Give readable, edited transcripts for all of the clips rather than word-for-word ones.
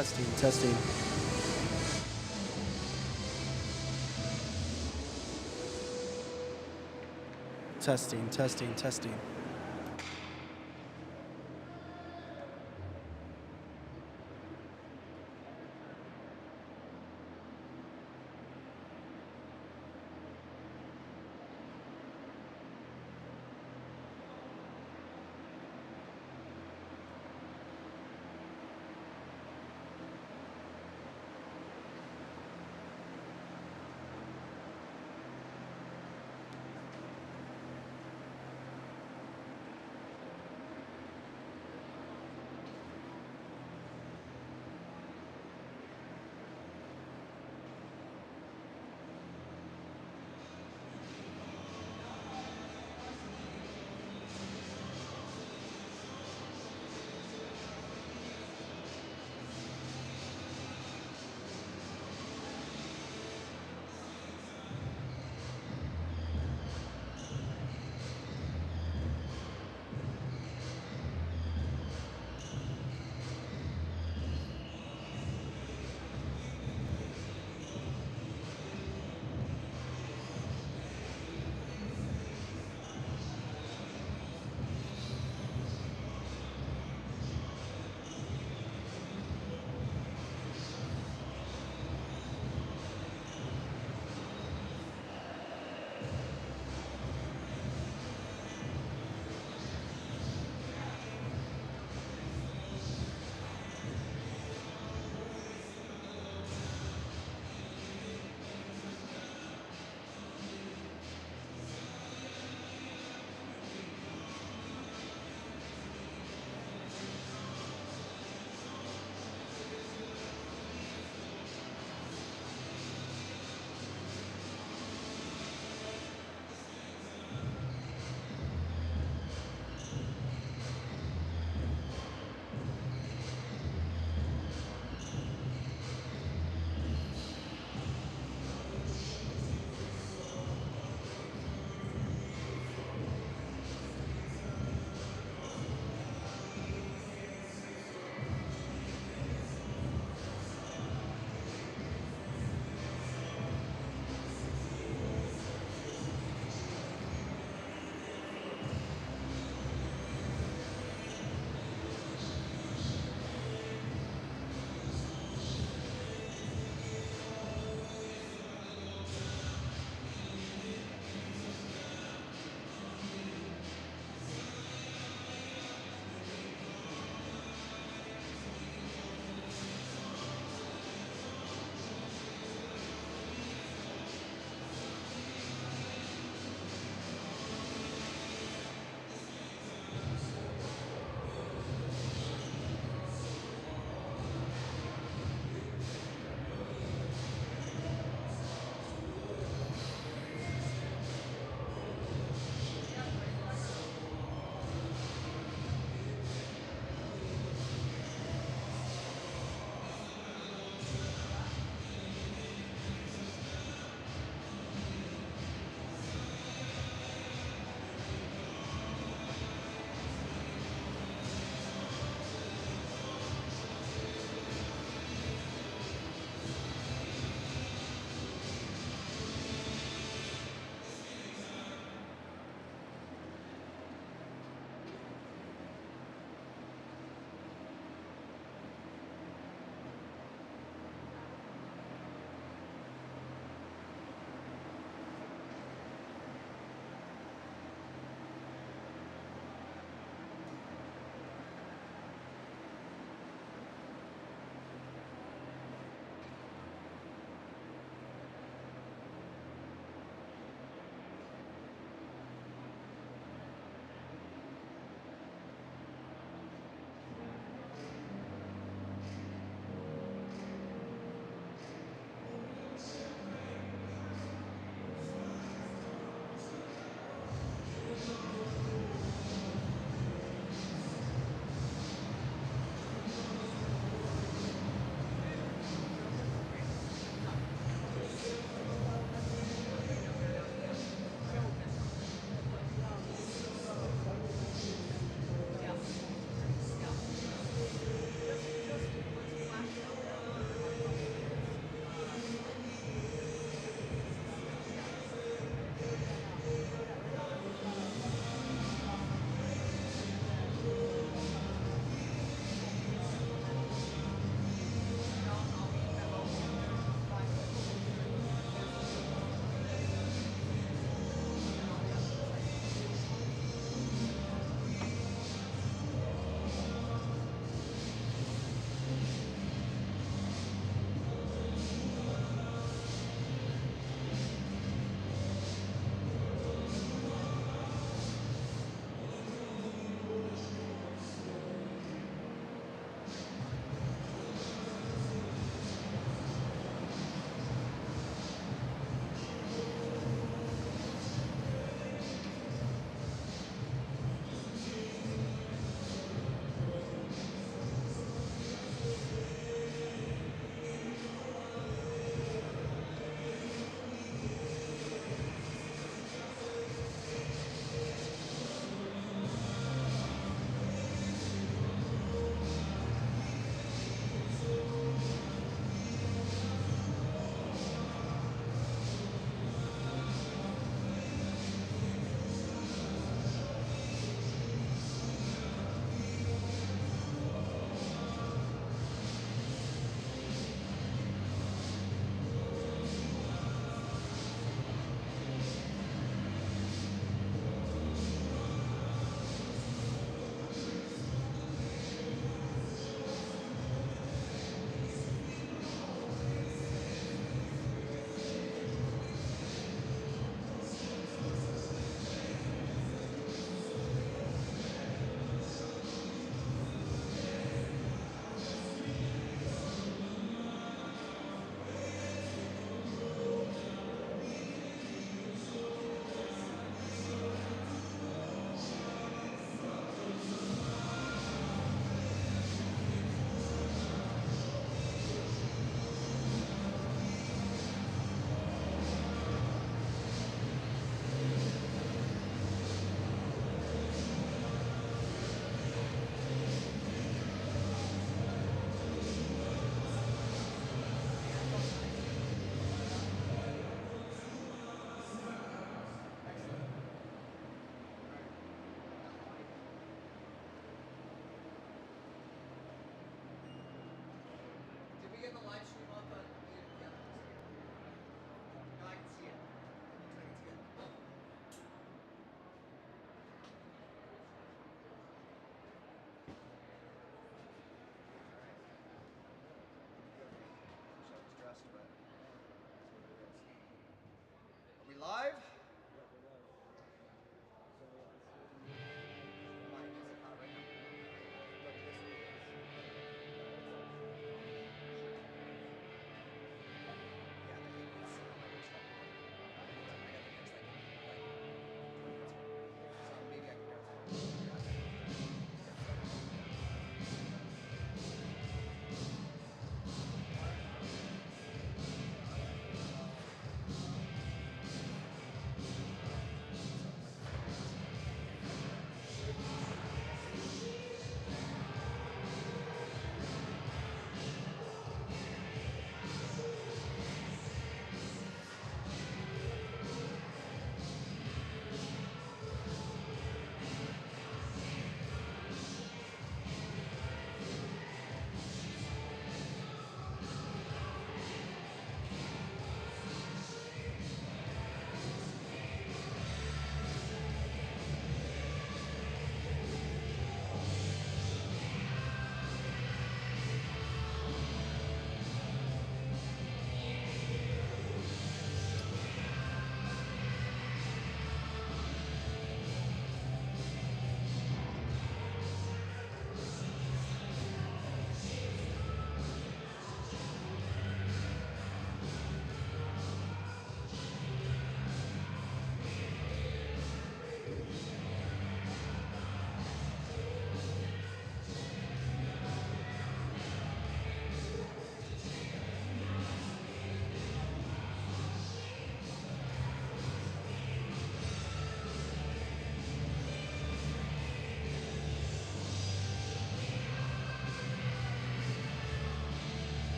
Testing, testing. Testing, testing, testing.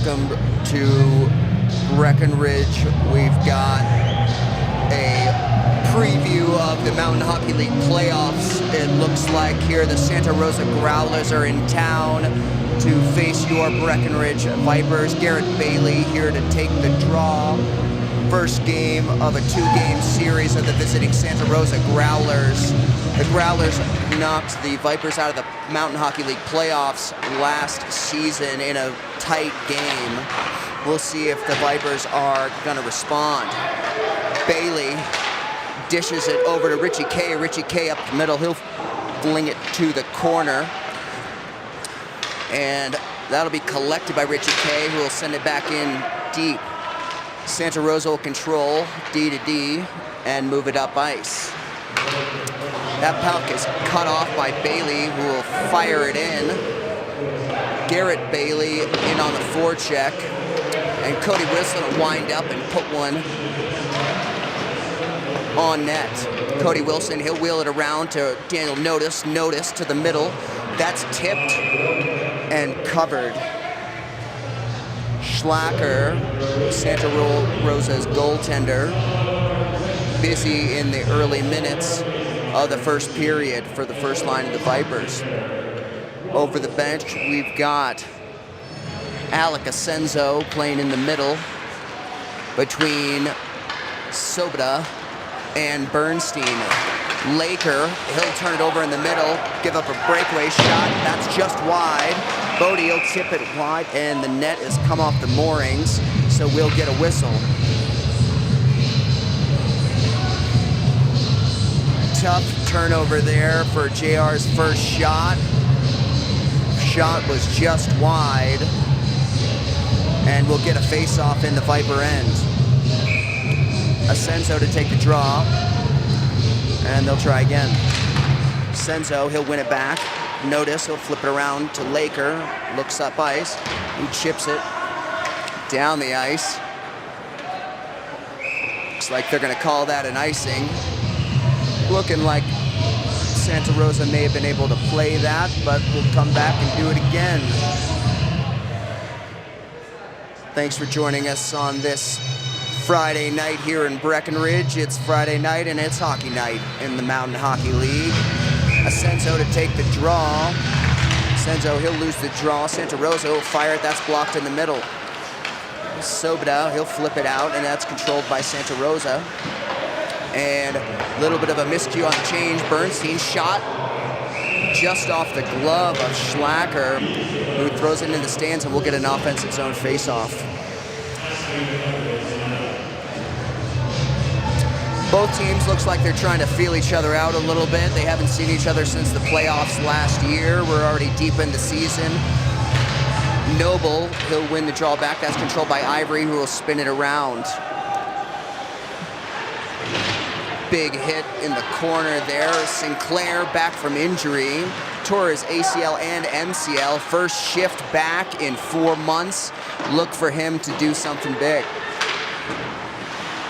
welcome to Breckenridge. We've got a preview of the Mountain Hockey League playoffs. It looks like here the Santa Rosa Growlers are in town to face your Breckenridge Vipers. Garrett Bailey here to take the draw. First game of a two-game series of the visiting Santa Rosa Growlers. The Growlers knocked the Vipers out of the Mountain Hockey League playoffs last season in a tight game. We'll see if the Vipers are gonna respond. Bailey dishes it over to Richie K. Richie K up the middle. He'll fling it to the corner. And that'll be collected by Richie K, who will send it back in deep. Santa Rosa will control D to D and move it up ice. That puck is cut off by Bailey, who will fire it in. Garrett Bailey in on the forecheck. And Cody Wilson will wind up and put one on net. Cody Wilson, he'll wheel it around to Daniel Notice to the middle. That's tipped and covered. Schlacker, Santa Rosa's goaltender, busy in the early minutes of the first period for the first line of the Vipers. Over the bench, we've got Alec Asenzo playing in the middle between Sobota and Bernstein. Laker, he'll turn it over in the middle, give up a breakaway shot. That's just wide. Bodie will tip it wide, and the net has come off the moorings, so we'll get a whistle. Tough turnover there for JR's first shot. Shot was just wide, and we'll get a face-off in the Viper end. Asenzo to take the draw, and they'll try again. Senzo, he'll win it back. Notice, he'll flip it around to Laker, looks up ice, he chips it down the ice. Looks like they're gonna call that an icing. Looking like Santa Rosa may have been able to play that, but we'll come back and do it again. Thanks for joining us on this Friday night here in Breckenridge. It's Friday night and it's hockey night in the Mountain Hockey League. Asenzo to take the draw. Asenzo, he'll lose the draw. Santa Rosa will fire it, that's blocked in the middle. Sobota, he'll flip it out, and that's controlled by Santa Rosa. And a little bit of a miscue on the change. Bernstein shot just off the glove of Schlacker, who throws it in the stands, and we'll get an offensive zone face-off. Both teams looks like they're trying to feel each other out a little bit. They haven't seen each other since the playoffs last year. We're already deep in the season. Noble, he'll win the draw back. That's controlled by Ivory, who will spin it around. Big hit in the corner there. Sinclair back from injury. Tore his ACL and MCL. First shift back in 4 months. Look for him to do something big.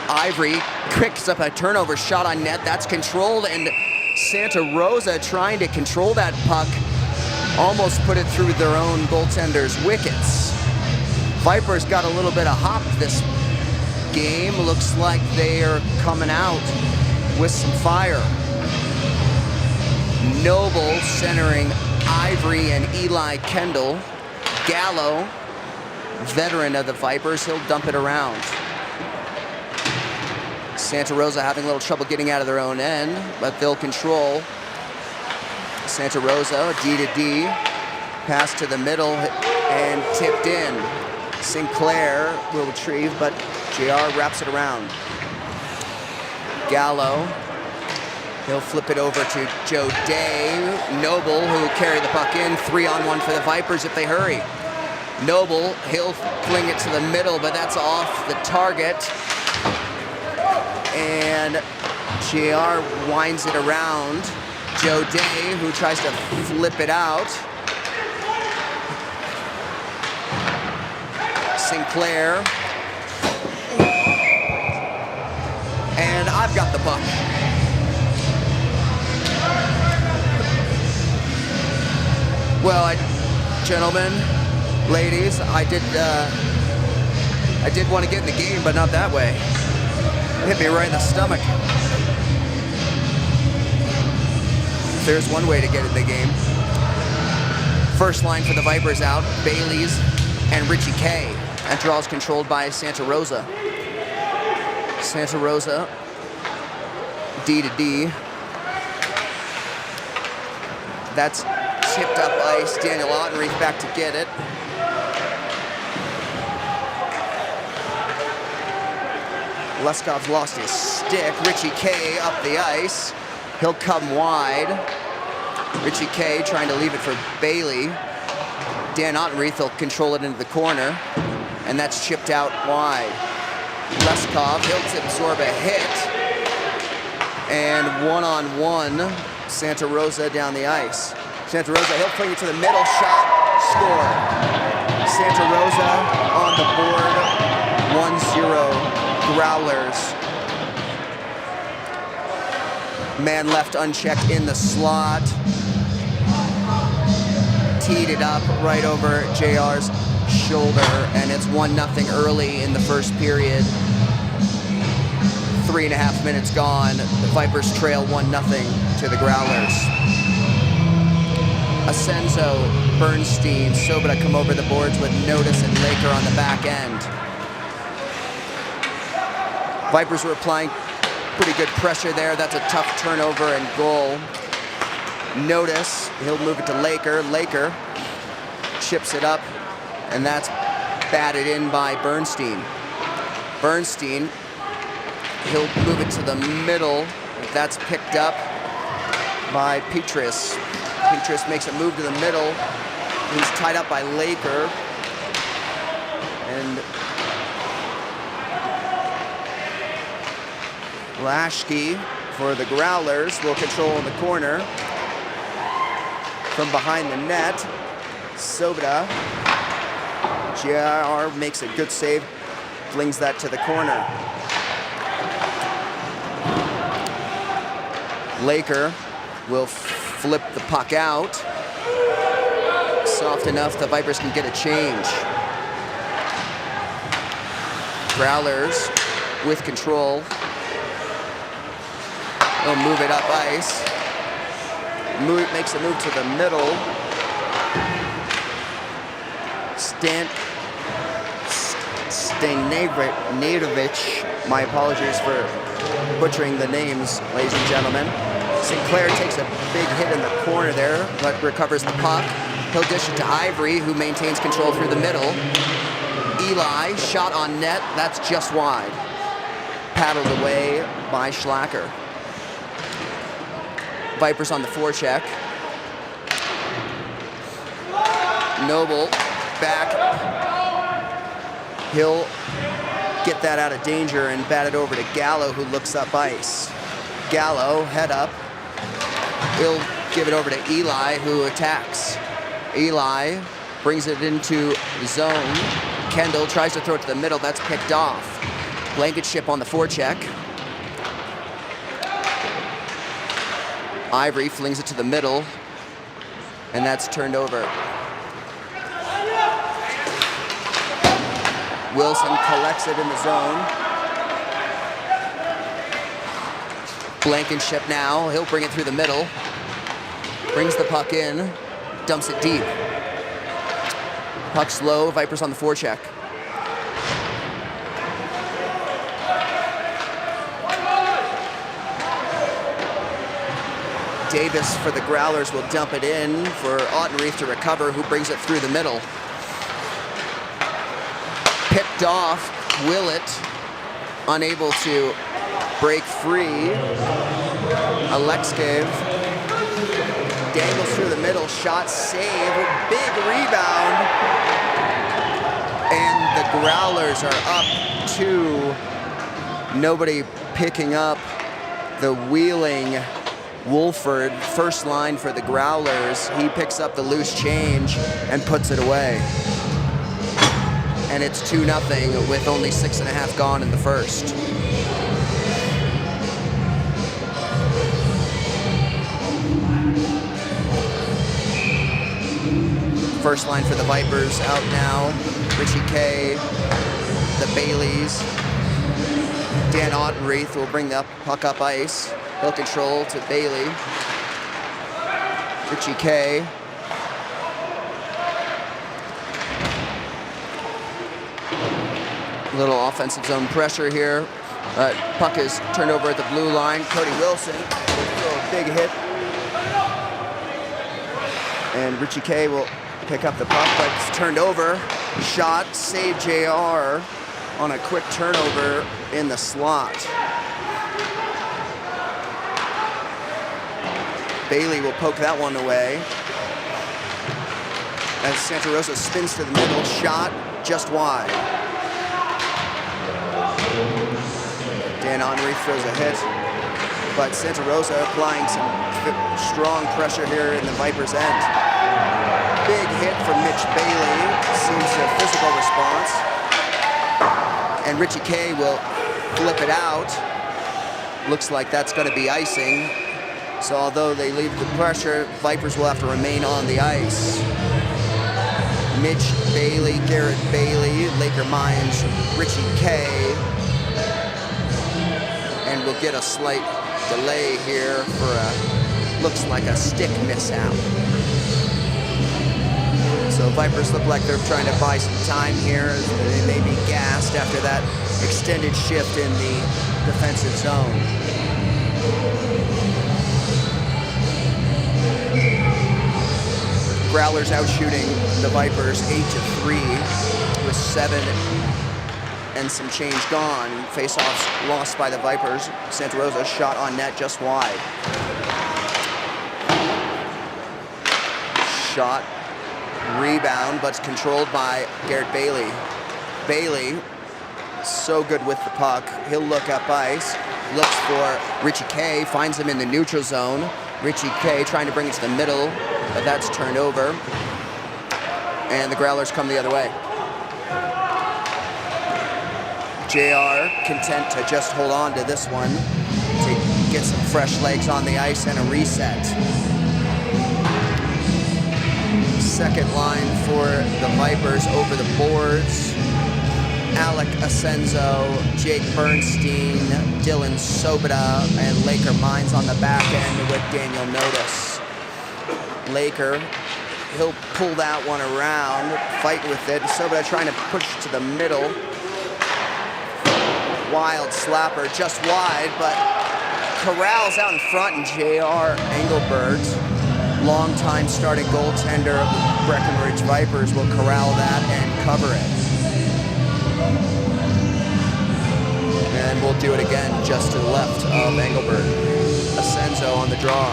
Ivory picks up a turnover shot on net. That's controlled, and Santa Rosa trying to control that puck. Almost put it through their own goaltender's wickets. Vipers got a little bit of hop this game. Looks like they are coming out with some fire. Noble centering Ivory and Eli Kendall. Gallo, veteran of the Vipers, he'll dump it around. Santa Rosa having a little trouble getting out of their own end, but they'll control. Santa Rosa, D to D, pass to the middle and tipped in. Sinclair will retrieve, but JR wraps it around. Gallo, he'll flip it over to Joe Day. Noble, who will carry the puck in, 3-on-1 for the Vipers if they hurry. Noble, he'll fling it to the middle, but that's off the target. And JR winds it around. Joe Day, who tries to flip it out. Sinclair. And I've got the puck. Well, gentlemen, ladies. I did want to get in the game, but not that way. Hit me right in the stomach. There's one way to get in the game. First line for the Vipers out, Bailey's and Richie K. That draw is controlled by Santa Rosa. Santa Rosa, D to D. That's chipped up ice. Daniel Ottenreith back to get it. Leskov's lost his stick. Richie K up the ice. He'll come wide. Richie K trying to leave it for Bailey. Dan Ottenreith will control it into the corner, and that's chipped out wide. Leskov, he'll absorb a hit, and one-on-one, Santa Rosa down the ice. Santa Rosa, he'll fling it to the middle, shot, score. Santa Rosa on the board, 1-0, Growlers. Man left unchecked in the slot. Teed it up right over JR's shoulder, and it's 1-0 early in the first period. 3.5 minutes gone. The Vipers trail 1-0 to the Growlers. Asenzo, Bernstein, Sobota come over the boards with Notice and Laker on the back end. Vipers were applying pretty good pressure there. That's a tough turnover and goal. Notice, he'll move it to Laker. Laker chips it up, and that's batted in by Bernstein. Bernstein, he'll move it to the middle. That's picked up by Petrus. Petrus makes a move to the middle. He's tied up by Laker. And Lashke for the Growlers will control in the corner. From behind the net, Sobota. JR makes a good save, flings that to the corner. Laker will flip the puck out. Soft enough the Vipers can get a change. Growlers with control. They'll move it up ice. Makes a move to the middle. Stanavich, my apologies for butchering the names, ladies and gentlemen. Sinclair takes a big hit in the corner there, but recovers the puck. He'll dish it to Ivory, who maintains control through the middle. Eli, shot on net, that's just wide. Paddled away by Schlacker. Vipers on the forecheck. Noble back. He'll get that out of danger and bat it over to Gallo, who looks up ice. Gallo, head up. He'll give it over to Eli, who attacks. Eli brings it into the zone. Kendall tries to throw it to the middle. That's picked off. Blankenship on the forecheck. Ivory flings it to the middle, and that's turned over. Wilson collects it in the zone. Blankenship now, he'll bring it through the middle. Brings the puck in, dumps it deep. Puck's low, Vipers on the forecheck. Davis for the Growlers will dump it in for Ottenreith to recover, who brings it through the middle. Picked off, Willett, unable to break free. Alexeyev dangles through the middle, shot save, big rebound. And the Growlers are up 2. Nobody picking up the wheeling Wolford, first line for the Growlers. He picks up the loose change and puts it away. And it's 2-0 with only 6.5 gone in the first. First line for the Vipers out now. Richie K, the Baileys. Dan Ottenreith will bring the puck up ice. He'll control to Bailey. Richie K. Little offensive zone pressure here. Puck is turned over at the blue line. Cody Wilson will throw a big hit. And Richie K will pick up the puck, but it's turned over. Shot, save JR on a quick turnover in the slot. Bailey will poke that one away. As Santa Rosa spins to the middle, shot just wide. Dan Henry throws a hit, but Santa Rosa applying some strong pressure here in the Vipers' end. Big hit from Mitch Bailey, seems a physical response. And Richie K will flip it out. Looks like that's going to be icing. So although they leave the pressure, Vipers will have to remain on the ice. Mitch Bailey, Garrett Bailey, Laker Mines, Richie K. And we'll get a slight delay here for a, looks like a stick miss out. So Vipers look like they're trying to buy some time here. They may be gassed after that extended shift in the defensive zone. Growlers out shooting the Vipers 8-3 with 7 and some change gone. Faceoffs lost by the Vipers. Santa Rosa shot on net just wide. Shot, rebound, but it's controlled by Garrett Bailey. Bailey, so good with the puck. He'll look up ice, looks for Richie K, finds him in the neutral zone. Richie K trying to bring it to the middle, but that's turned over. And the Growlers come the other way. JR content to just hold on to this one to get some fresh legs on the ice and a reset. Second line for the Vipers over the boards. Alec Asenzo, Jake Bernstein, Dylan Sobota, and Laker Mines on the back end with Daniel Notice. Laker, he'll pull that one around, fight with it. Sobota trying to push to the middle. Wild slapper, just wide, but corrals out in front, and J.R. Engelbert, longtime starting goaltender of the Breckenridge Vipers, will corral that and cover it. And we'll do it again just to the left of Engelbert. Asenzo on the draw.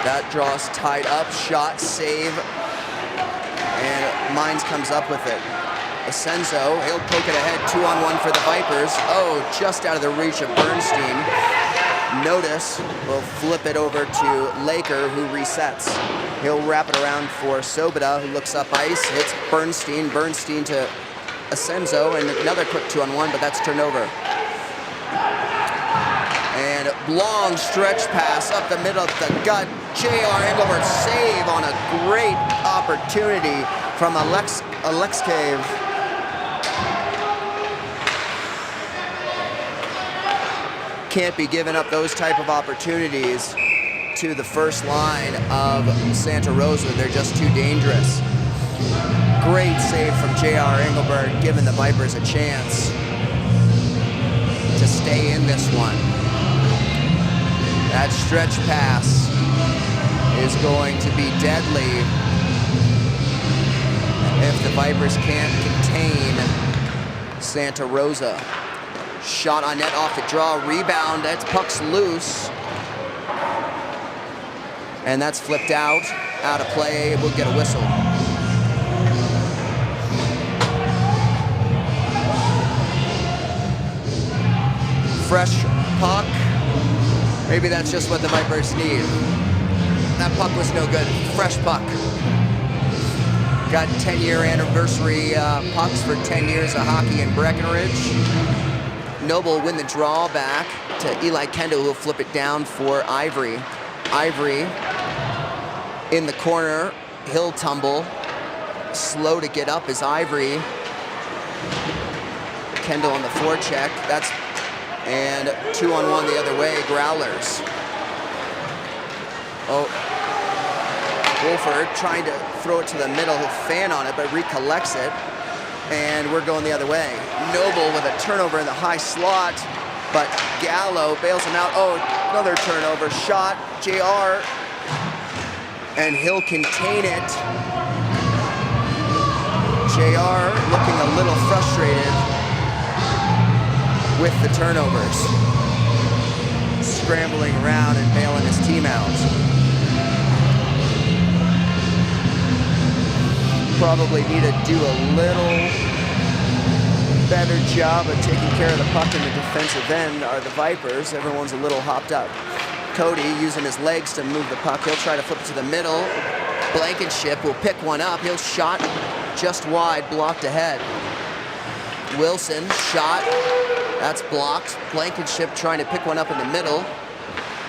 That draw's tied up, shot, save, and Mines comes up with it. Asenzo, he'll poke it ahead, 2-on-1 for the Vipers. Oh, just out of the reach of Bernstein. Notice will flip it over to Laker, who resets. He'll wrap it around for Sobota, who looks up ice, hits Bernstein. Bernstein to Asenzo, and another quick 2-on-1, but that's turned over. And long stretch pass up the middle of the gut. J.R. Engelbert save on a great opportunity from Alexeyev. Can't be giving up those type of opportunities to the first line of Santa Rosa. They're just too dangerous. Great save from J.R. Engelbert, giving the Vipers a chance to stay in this one. That stretch pass is going to be deadly if the Vipers can't contain Santa Rosa. Shot on net off the draw, rebound, that puck's loose. And that's flipped out of play, we'll get a whistle. Fresh puck, maybe that's just what the Vipers need. That puck was no good, fresh puck. Got 10-year anniversary pucks for 10 years of hockey in Breckenridge. Noble will win the draw back to Eli Kendall, who will flip it down for Ivory. Ivory in the corner. He'll tumble. Slow to get up is Ivory. Kendall on the forecheck. And 2-on-1 the other way, Growlers. Oh, Wolford trying to throw it to the middle. He'll fan on it, but recollects it. And we're going the other way. Noble with a turnover in the high slot, but Gallo bails him out. Oh, another turnover. Shot, JR, and he'll contain it. JR looking a little frustrated with the turnovers. Scrambling around and bailing his team out. Probably need to do a little better job of taking care of the puck in the defensive end are the Vipers. Everyone's a little hopped up. Cody using his legs to move the puck. He'll try to flip it to the middle. Blankenship will pick one up. He'll shot just wide, blocked ahead. Wilson, shot. That's blocked. Blankenship trying to pick one up in the middle.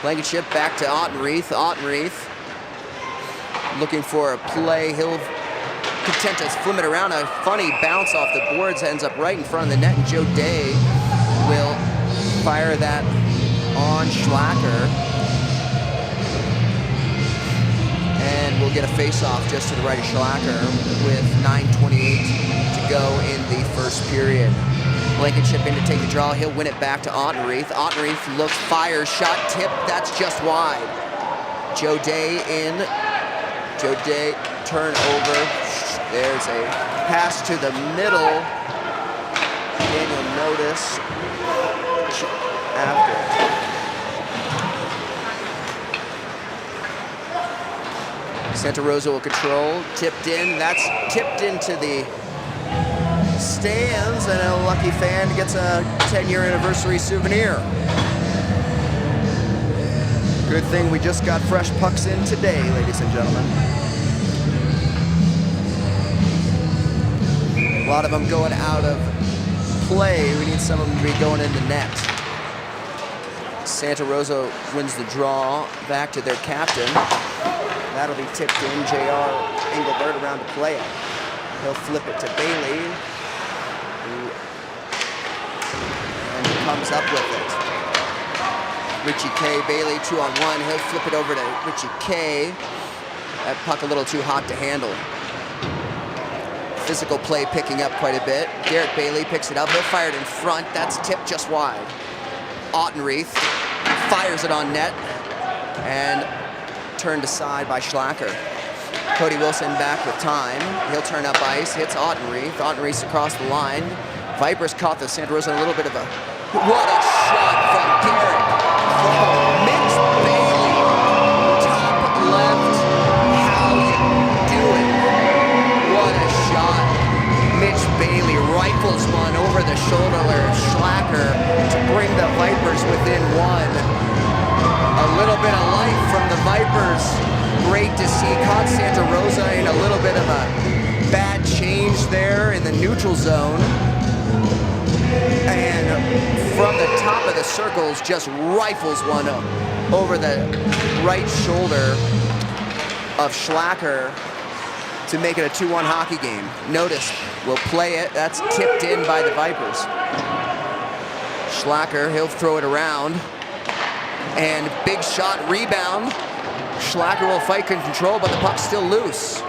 Blankenship back to Ottenreith. Ottenreith looking for a play. He'll content to flim it around. A funny bounce off the boards ends up right in front of the net, and Joe Day will fire that on Schlacker. And we'll get a face-off just to the right of Schlacker with 9:28 to go in the first period. Blankenship in to take the draw. He'll win it back to Ottenreith. Ottenreith looks, fires, shot, tip. That's just wide. Joe Day in. Joe Day, turnover. There's a pass to the middle. Daniel Notice after. Santa Rosa will control. Tipped in. That's tipped into the stands, and a lucky fan gets a 10-year anniversary souvenir. Good thing we just got fresh pucks in today, ladies and gentlemen. A lot of them going out of play. We need some of them to be going into net. Santa Rosa wins the draw back to their captain. That'll be tipped in. JR Engelbert around to play it. He'll flip it to Bailey, and he comes up with it. Richie K, Bailey 2-on-1. He'll flip it over to Richie K. That puck a little too hot to handle. Physical play picking up quite a bit. Garrett Bailey picks it up. He'll fire it in front. That's tipped just wide. Ottenreith fires it on net and turned aside by Schlacker. Cody Wilson back with time. He'll turn up ice, hits Ottenreith. Ottenreith's across the line. Vipers caught the Santa Rosa in a little bit of a... What a shot from Garrett. Oh, Mitch Bailey, top left. How you doing? What a shot. Mitch Bailey rifles one over the shoulder of Schlacker to bring the Vipers within one. A little bit of life from the Vipers. Great to see. Caught Santa Rosa in a little bit of a bad change there in the neutral zone. And from the top of the circles, just rifles one up over the right shoulder of Schlacker to make it a 2-1 hockey game. Notice, we'll play it. That's tipped in by the Vipers. Schlacker, he'll throw it around. And big shot, rebound. Schlacker will fight in control, but the puck's still loose.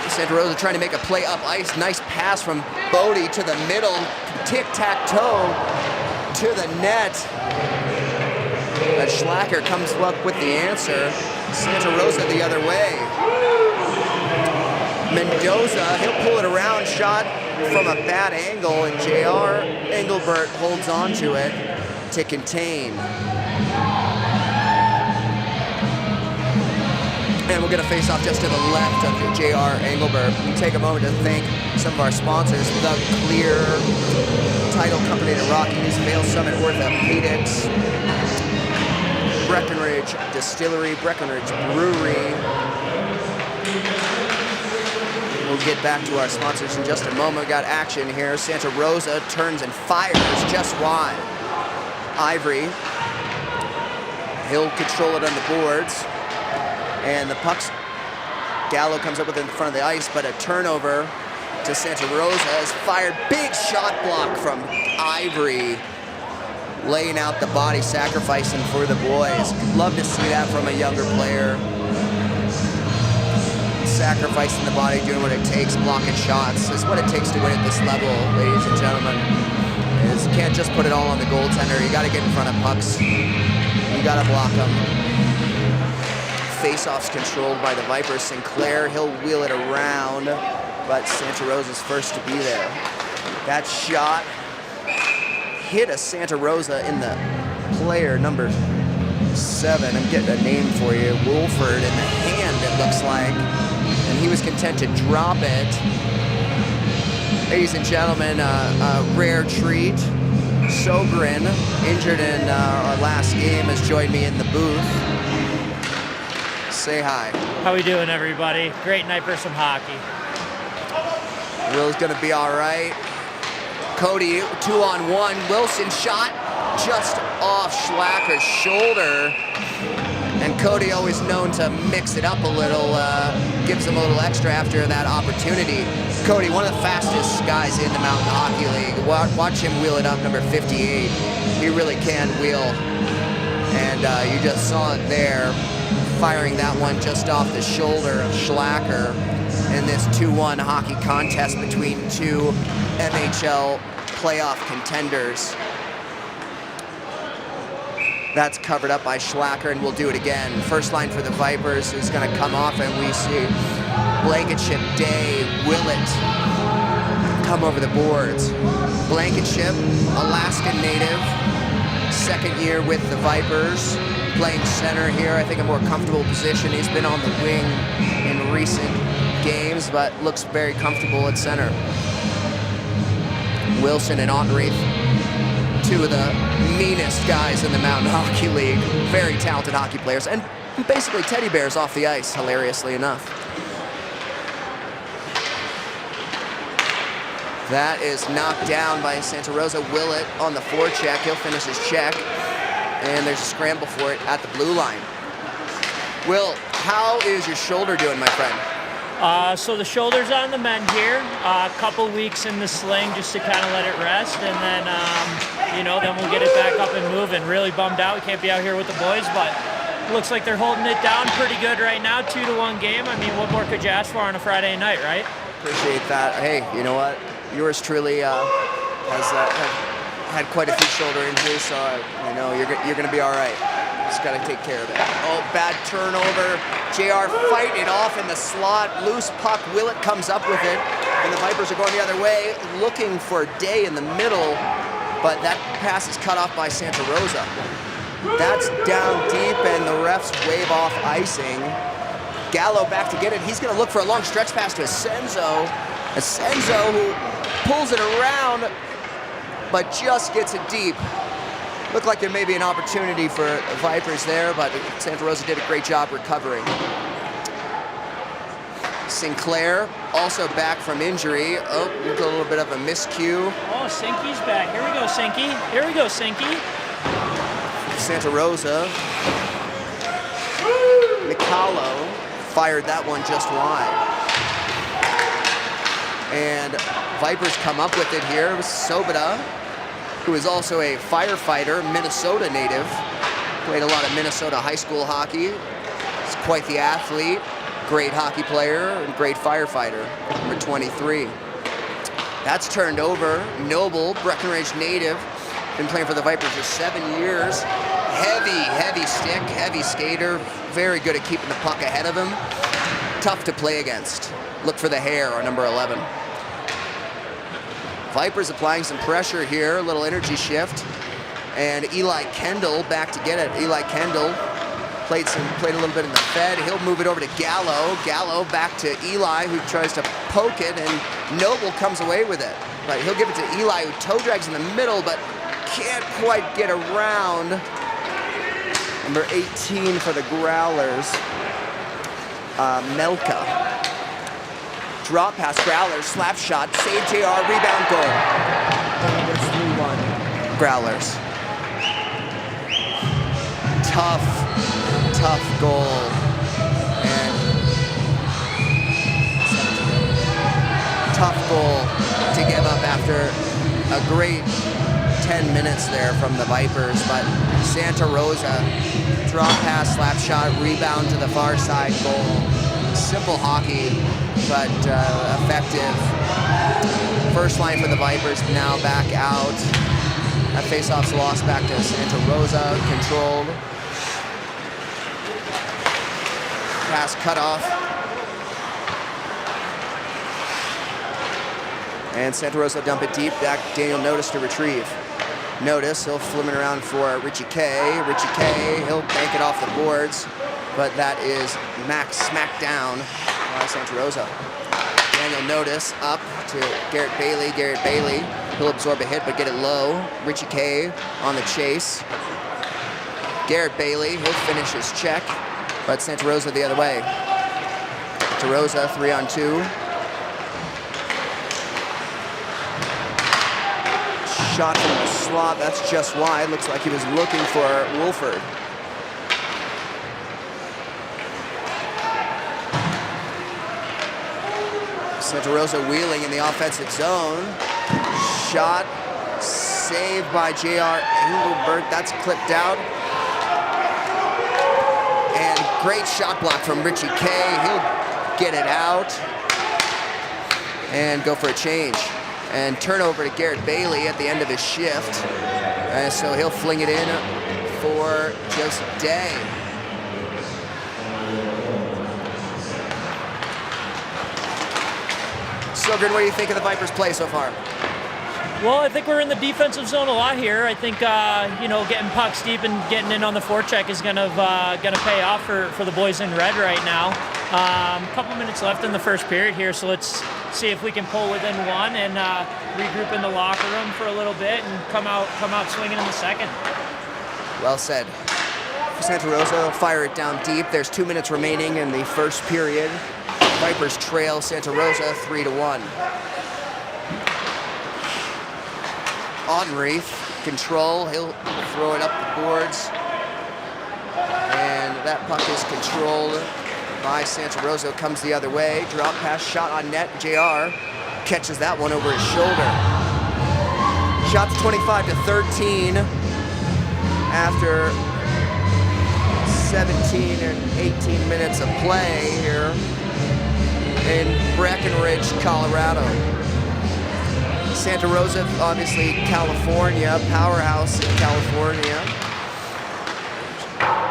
Santa Rosa trying to make a play up ice. Nice pass from Bodie to the middle. Tic-tac-toe to the net. But Schlacker comes up with the answer. Santa Rosa the other way. Mendoza, he'll pull it around, shot from a bad angle, and JR Engelbert holds on to it to contain. And we'll get a face-off just to the left of JR Engelbert. We'll take a moment to thank some of our sponsors. The Clear Title Company, the Rockies, Vail-Summit Orthopedics, Breckenridge Distillery, Breckenridge Brewery. We'll get back to our sponsors in just a moment. We got action here. Santa Rosa turns and fires just wide. Ivory He'll control it on the boards. And the puck's, Gallo comes up with it in front of the ice, but a turnover to Santa Rosa is fired. Big shot block from Ivory, laying out the body, sacrificing for the boys. Love to see that from a younger player. Sacrificing the body, doing what it takes, blocking shots is what it takes to win at this level, ladies and gentlemen. You can't just put it all on the goaltender. You got to get in front of pucks. You got to block them. Face-offs controlled by the Vipers. Sinclair, he'll wheel it around, but Santa Rosa's first to be there. That shot hit a Santa Rosa in the player number 7. I'm getting a name for you. Wolford in the hand, it looks like. And he was content to drop it. Ladies and gentlemen, a rare treat. Sogren, injured in our last game, has joined me in the booth. Say hi. How we doing, everybody? Great night for some hockey. Will's gonna be all right. Cody, 2-on-1. Wilson shot just off Schlacker's shoulder. And Cody, always known to mix it up a little, gives him a little extra after that opportunity. Cody, one of the fastest guys in the Mountain Hockey League. Watch him wheel it up, number 58. He really can wheel. And you just saw it there, firing that one just off the shoulder of Schlacker in this 2-1 hockey contest between two NHL playoff contenders. That's covered up by Schlacker, and we'll do it again. First line for the Vipers is going to come off, and we see Blankenship, Day, Willett come over the boards. Blankenship, Alaskan native, second year with the Vipers, playing center here. I think a more comfortable position. He's been on the wing in recent games, but looks very comfortable at center. Wilson and Onreith, two of the meanest guys in the Mountain Hockey League. Very talented hockey players, and basically teddy bears off the ice, hilariously enough. That is knocked down by Santa Rosa. Willett on the forecheck. He'll finish his check, and there's a scramble for it at the blue line. Will, how is your shoulder doing, my friend? So the shoulder's on the mend here. A couple weeks in the sling just to kind of let it rest, and then then we'll get it back up and moving. Really bummed out we can't be out here with the boys, but looks like they're holding it down pretty good right now. 2-1 game. I mean, what more could you ask for on a Friday night, right? Appreciate that. Hey, you know what? Yours truly has had quite a few shoulder injuries, so you're going to be all right. Just got to take care of it. Oh, bad turnover. JR fighting it off in the slot. Loose puck. Willett comes up with it, and the Vipers are going the other way, looking for Day in the middle, but that pass is cut off by Santa Rosa. That's down deep, and the refs wave off icing. Gallo back to get it. He's going to look for a long stretch pass to Asenzo. Asenzo, who pulls it around, but just gets it deep. Looked like there may be an opportunity for the Vipers there, but Santa Rosa did a great job recovering. Sinclair, also back from injury. Oh, a little bit of a miscue. Oh, Sinky's back. Here we go, Sinky. Here we go, Sinky. Santa Rosa. Mikalo fired that one just wide. And Vipers come up with it here. Sobota, who is also a firefighter, Minnesota native. Played a lot of Minnesota high school hockey. He's quite the athlete, great hockey player, and great firefighter, number 23. That's turned over. Noble, Breckenridge native, been playing for the Vipers for 7 years. Heavy stick, heavy skater, very good at keeping the puck ahead of him. Tough to play against. Look for the hair on number 11. Vipers applying some pressure here, a little energy shift. And Eli Kendall back to get it. Eli Kendall played a little bit in the Fed. He'll move it over to Gallo. Gallo back to Eli, who tries to poke it, and Noble comes away with it. But he'll give it to Eli, who toe drags in the middle, but can't quite get around. Number 18 for the Growlers, Melka. Drop pass, Growlers, slap shot, save JR, rebound, goal. And it's 3-1, Growlers. tough goal. And tough goal to give up after a great 10 minutes there from the Vipers, but Santa Rosa, drop pass, slap shot, rebound to the far side, goal. Simple hockey, but effective. First line for the Vipers, now back out. That faceoff's lost back to Santa Rosa, controlled. Pass cut off. And Santa Rosa dump it deep, back Daniel Notice to retrieve. Notice, he'll flim it around for Richie K. Richie K, he'll bank it off the boards, but that is smacked down by Santa Rosa. Daniel Notice up to Garrett Bailey. Garrett Bailey, he'll absorb a hit but get it low. Richie K on the chase. Garrett Bailey, he'll finish his check, but Santa Rosa the other way. Santa Rosa 3-on-2. Shot from the slot, that's just wide. Looks like he was looking for Wolford. Santa Rosa wheeling in the offensive zone. Shot saved by J.R. Engelbert. That's clipped out. And great shot block from Richie K. He'll get it out and go for a change. And turnover to Garrett Bailey at the end of his shift. So he'll fling it in for Joseph Day. Sogren, what do you think of the Vipers' play so far? Well, I think we're in the defensive zone a lot here. I think getting pucks deep and getting in on the forecheck is gonna pay off for the boys in red right now. A couple minutes left in the first period here, so let's see if we can pull within one and regroup in the locker room for a little bit and come out swinging in the second. Well said. Santa Rosa will fire it down deep. There's 2 minutes remaining in the first period. Vipers trail Santa Rosa 3-1. Audenreith, control, he'll throw it up the boards. And that puck is controlled by Santa Rosa, comes the other way. Drop pass, shot on net, JR catches that one over his shoulder. Shots 25-13 after 17 and 18 minutes of play here in Breckenridge, Colorado. Santa Rosa, obviously California, powerhouse in California.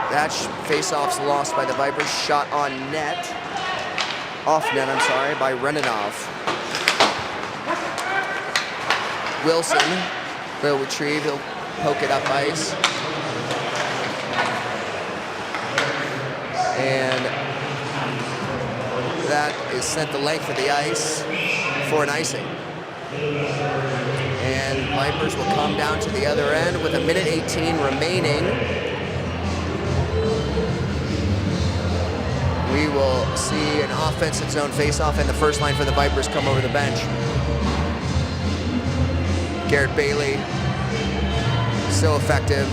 That face-off's lost by the Vipers. Shot on net, off net, I'm sorry, by Renanov. Wilson will retrieve, he'll poke it up ice. And that is sent the length of the ice for an icing. And Vipers will come down to the other end with 1:18 remaining. We will see an offensive zone face-off, and the first line for the Vipers come over the bench. Garrett Bailey, so effective.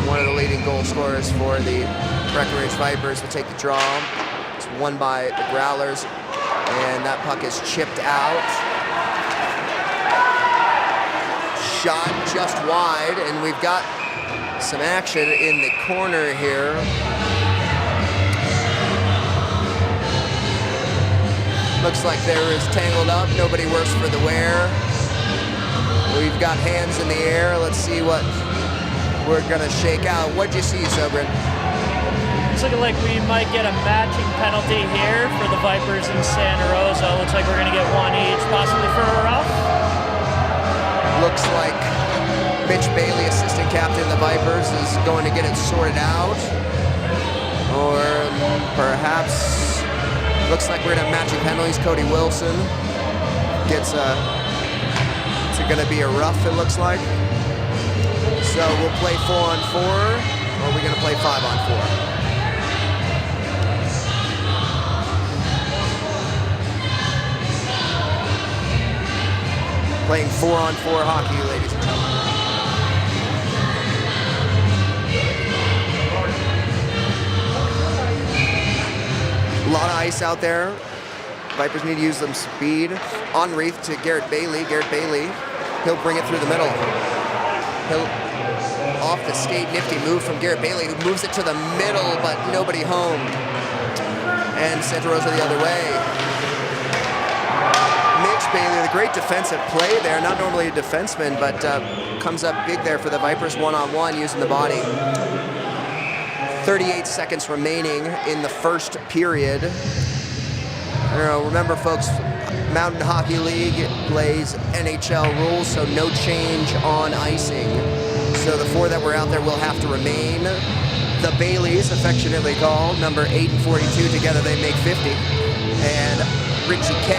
One of the leading goal scorers for the Breckenridge Vipers will take the draw. It's won by the Growlers, and that puck is chipped out. Shot just wide, and we've got some action in the corner here. Looks like there is tangled up, nobody worse for the wear. We've got hands in the air. Let's see what we're gonna shake out. What'd you see, Sobrin? It's looking like we might get a matching penalty here for the Vipers in Santa Rosa. Looks like we're gonna get one each, possibly for a rough. Looks like Mitch Bailey, assistant captain of the Vipers, is going to get it sorted out. Or perhaps, looks like we're gonna have matching penalties. Cody Wilson gets it's gonna be a rough, it looks like. So we'll play 4-on-4, or are we gonna play 5-on-4? Playing 4-on-4 hockey, ladies and gentlemen. ice out there. Vipers need to use some speed. On Reef to Garrett Bailey. Garrett Bailey, he'll bring it through the middle. He'll off the skate, nifty move from Garrett Bailey, who moves it to the middle, but nobody home. And Santa Rosa the other way. Mitch Bailey, the great defensive play there. Not normally a defenseman, but comes up big there for the Vipers one-on-one using the body. 38 seconds remaining in the first period. I don't know, remember folks, Mountain Hockey League plays NHL rules, so no change on icing. So the 4 that were out there will have to remain. The Baileys, affectionately called, number 8 and 42, together they make 50. And Richie K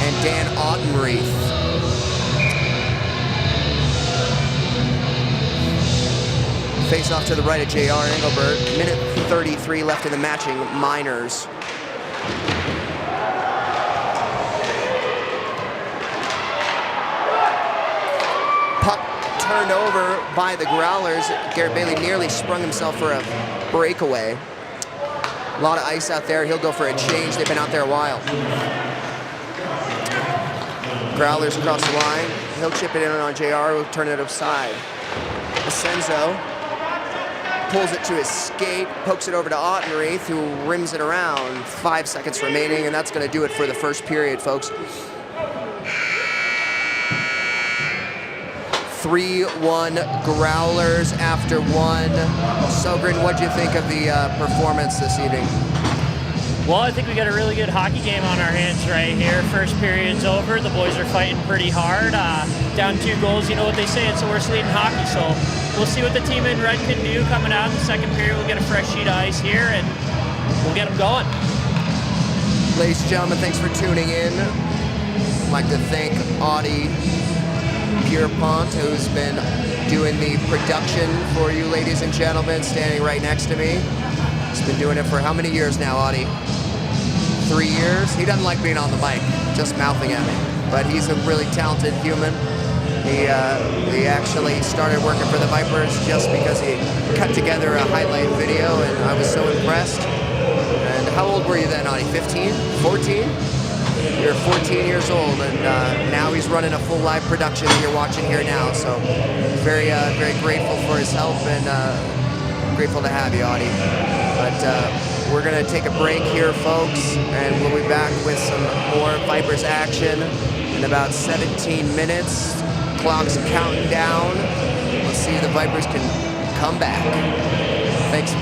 and Dan Ottenreith. Face off to the right of J.R. Engelbert. Minute 33 left in the matching minors. Puck turned over by the Growlers. Garrett Bailey nearly sprung himself for a breakaway. A lot of ice out there. He'll go for a change. They've been out there a while. Growlers across the line. He'll chip it in on JR. He'll turn it aside. Asenzo pulls it to his skate, pokes it over to Ottenreith, who rims it around. 5 seconds remaining, and that's going to do it for the first period, folks. 3-1 Growlers after 1. Sogren, what'd you think of the performance this evening? Well, I think we got a really good hockey game on our hands right here. First period's over. The boys are fighting pretty hard. Down 2 goals, you know what they say, it's the worst lead in hockey. So we'll see what the team in red can do coming out in the second period. We'll get a fresh sheet of ice here, and we'll get them going. Ladies and gentlemen, thanks for tuning in. I'd like to thank Audie Pierpont, who's been doing the production for you, ladies and gentlemen, standing right next to me. He's been doing it for how many years now, Audie? 3 years? He doesn't like being on the mic, just mouthing at me. But he's a really talented human. He actually started working for the Vipers just because he cut together a highlight video, and I was so impressed. And how old were you then, Audie? 15? 14? You're 14 years old, and now he's running a full live production that you're watching here now. So very, very grateful for his help, and grateful to have you, Audie. But we're going to take a break here, folks, and we'll be back with some more Vipers action in about 17 minutes. Clock's counting down. Let's see if the Vipers can come back. Thanks.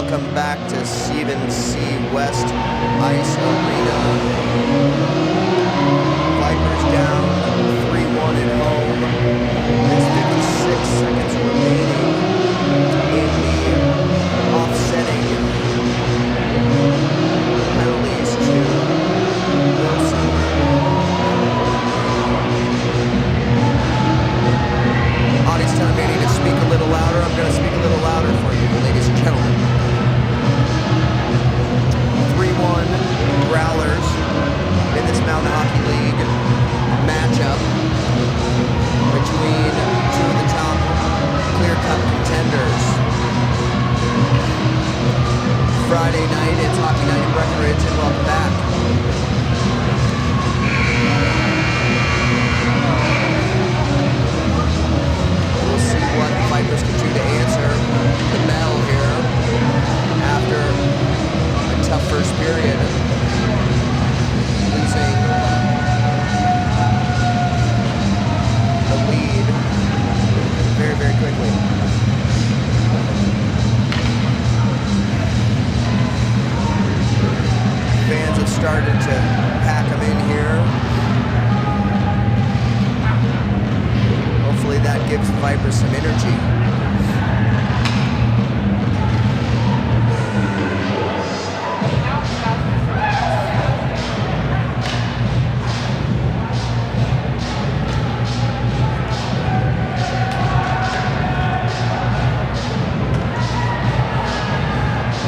Welcome back to Stephen C. West Ice Arena. Vipers down 3-1 at home. There's 56 seconds remaining in the offsetting penalties to Wilson. Audie's telling me I need to speak a little louder. I'm going to speak a little louder for you, ladies and gentlemen. 3-1 Growlers in this Mountain Hockey League matchup between two of the top clear-cut contenders. Friday night, it's hockey night in Breckenridge, and welcome back. We'll see what the Vipers can do to answer the bell here after a tough first period. Losing the lead very, very quickly. Fans have started to pack them in here. Hopefully that gives the Vipers some energy.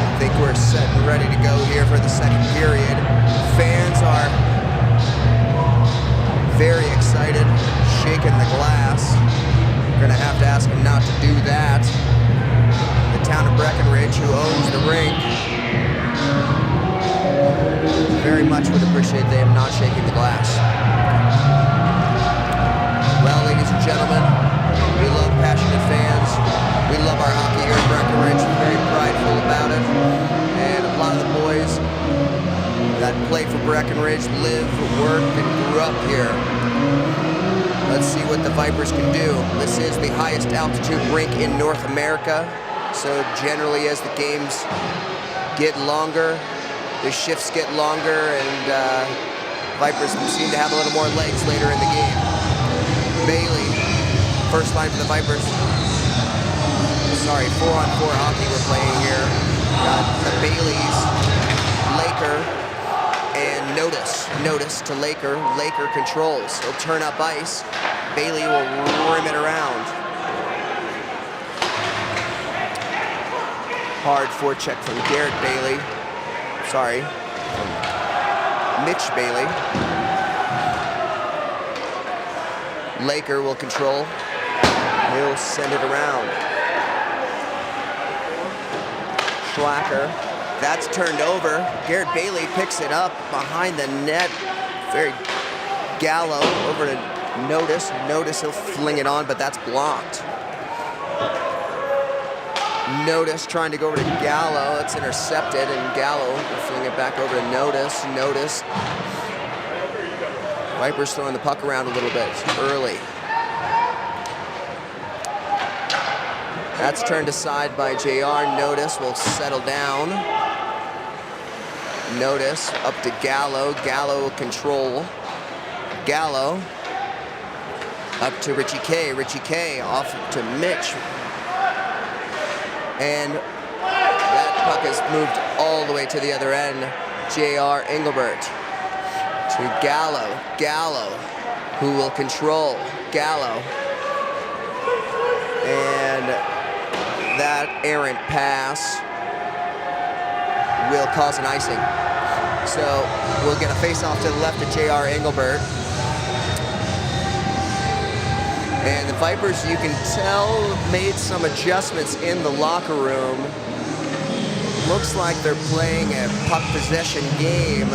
I think we're set and ready to go here for the second period. Fans are very excited, shaking the glass. We're gonna have to ask them not to do that. The town of Breckenridge, who owns the rink, very much would appreciate them not shaking the glass. Well, ladies and gentlemen, we love passionate fans. We love our hockey here at Breckenridge. We're very prideful about it. And a lot of the boys that play for Breckenridge live, work, and grew up here. Let's see what the Vipers can do. This is the highest altitude rink in North America. So generally as the games get longer, the shifts get longer, and Vipers seem to have a little more legs later in the game. Bailey, first line for the Vipers. Sorry, 4-on-4 hockey we're playing here. Got the Baileys, Laker, and Notice to Laker. Laker controls. He'll turn up ice. Bailey will rim it around. Hard forecheck from Garrett Bailey. Sorry, from Mitch Bailey. Laker will control. He'll send it around. Schlacker. That's turned over. Garrett Bailey picks it up behind the net. Very Gallo over to Notice. Notice he'll fling it on, but that's blocked. Notice trying to go over to Gallo. That's intercepted, and Gallo will fling it back over to Notice. Notice. Vipers throwing the puck around a little bit early. That's turned aside by JR. Notice will settle down. Notice up to Gallo. Gallo will control. Gallo up to Richie K. Richie K off to Mitch. And that puck has moved all the way to the other end. JR Engelbert to Gallo. Gallo, who will control. Gallo. And that errant pass will cause an icing. So we'll get a face-off to the left of JR Engelbert. And the Vipers, you can tell, made some adjustments in the locker room. Looks like they're playing a puck possession game,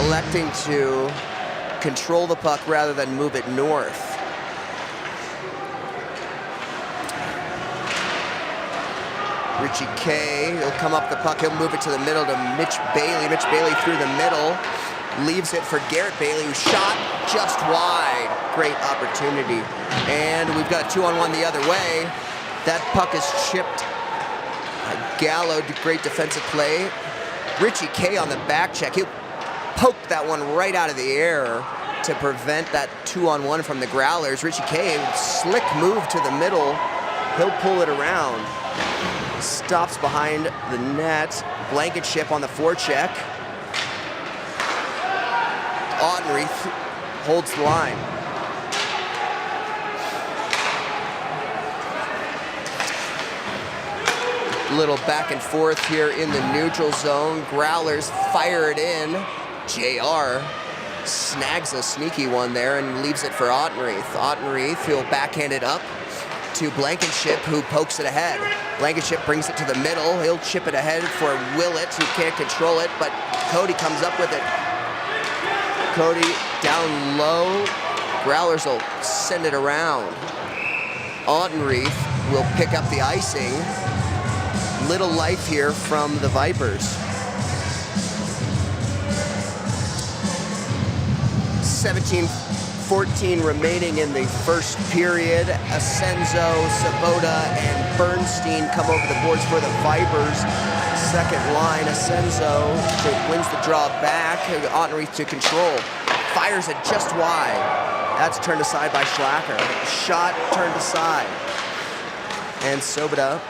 electing to control the puck rather than move it north. Richie K, he'll come up the puck, he'll move it to the middle to Mitch Bailey. Mitch Bailey through the middle, leaves it for Garrett Bailey, who shot just wide. Great opportunity. And we've got a 2-on-1 the other way. That puck is chipped by Gallo, great defensive play. Richie K on the back check. He'll poke that one right out of the air to prevent that 2-on-1 from the Growlers. Richie K, slick move to the middle. He'll pull it around. Stops behind the net. Blankenship on the forecheck. Ottenreith holds the line. Little back and forth here in the neutral zone. Growlers fire it in. JR snags a sneaky one there and leaves it for Ottenreith. Ottenreith, he'll backhand it up to Blankenship, who pokes it ahead. Blankenship brings it to the middle. He'll chip it ahead for Willett, who can't control it, but Cody comes up with it. Cody down low. Growlers will send it around. Ottenreith will pick up the icing. Little life here from the Vipers. 17-14 remaining in the first period. Asenzo, Sabota, and Bernstein come over the boards for the Vipers. Second line, Asenzo wins the draw back. Ottenreith to control. Fires it just wide. That's turned aside by Schlacker. Shot turned aside. And Sabota.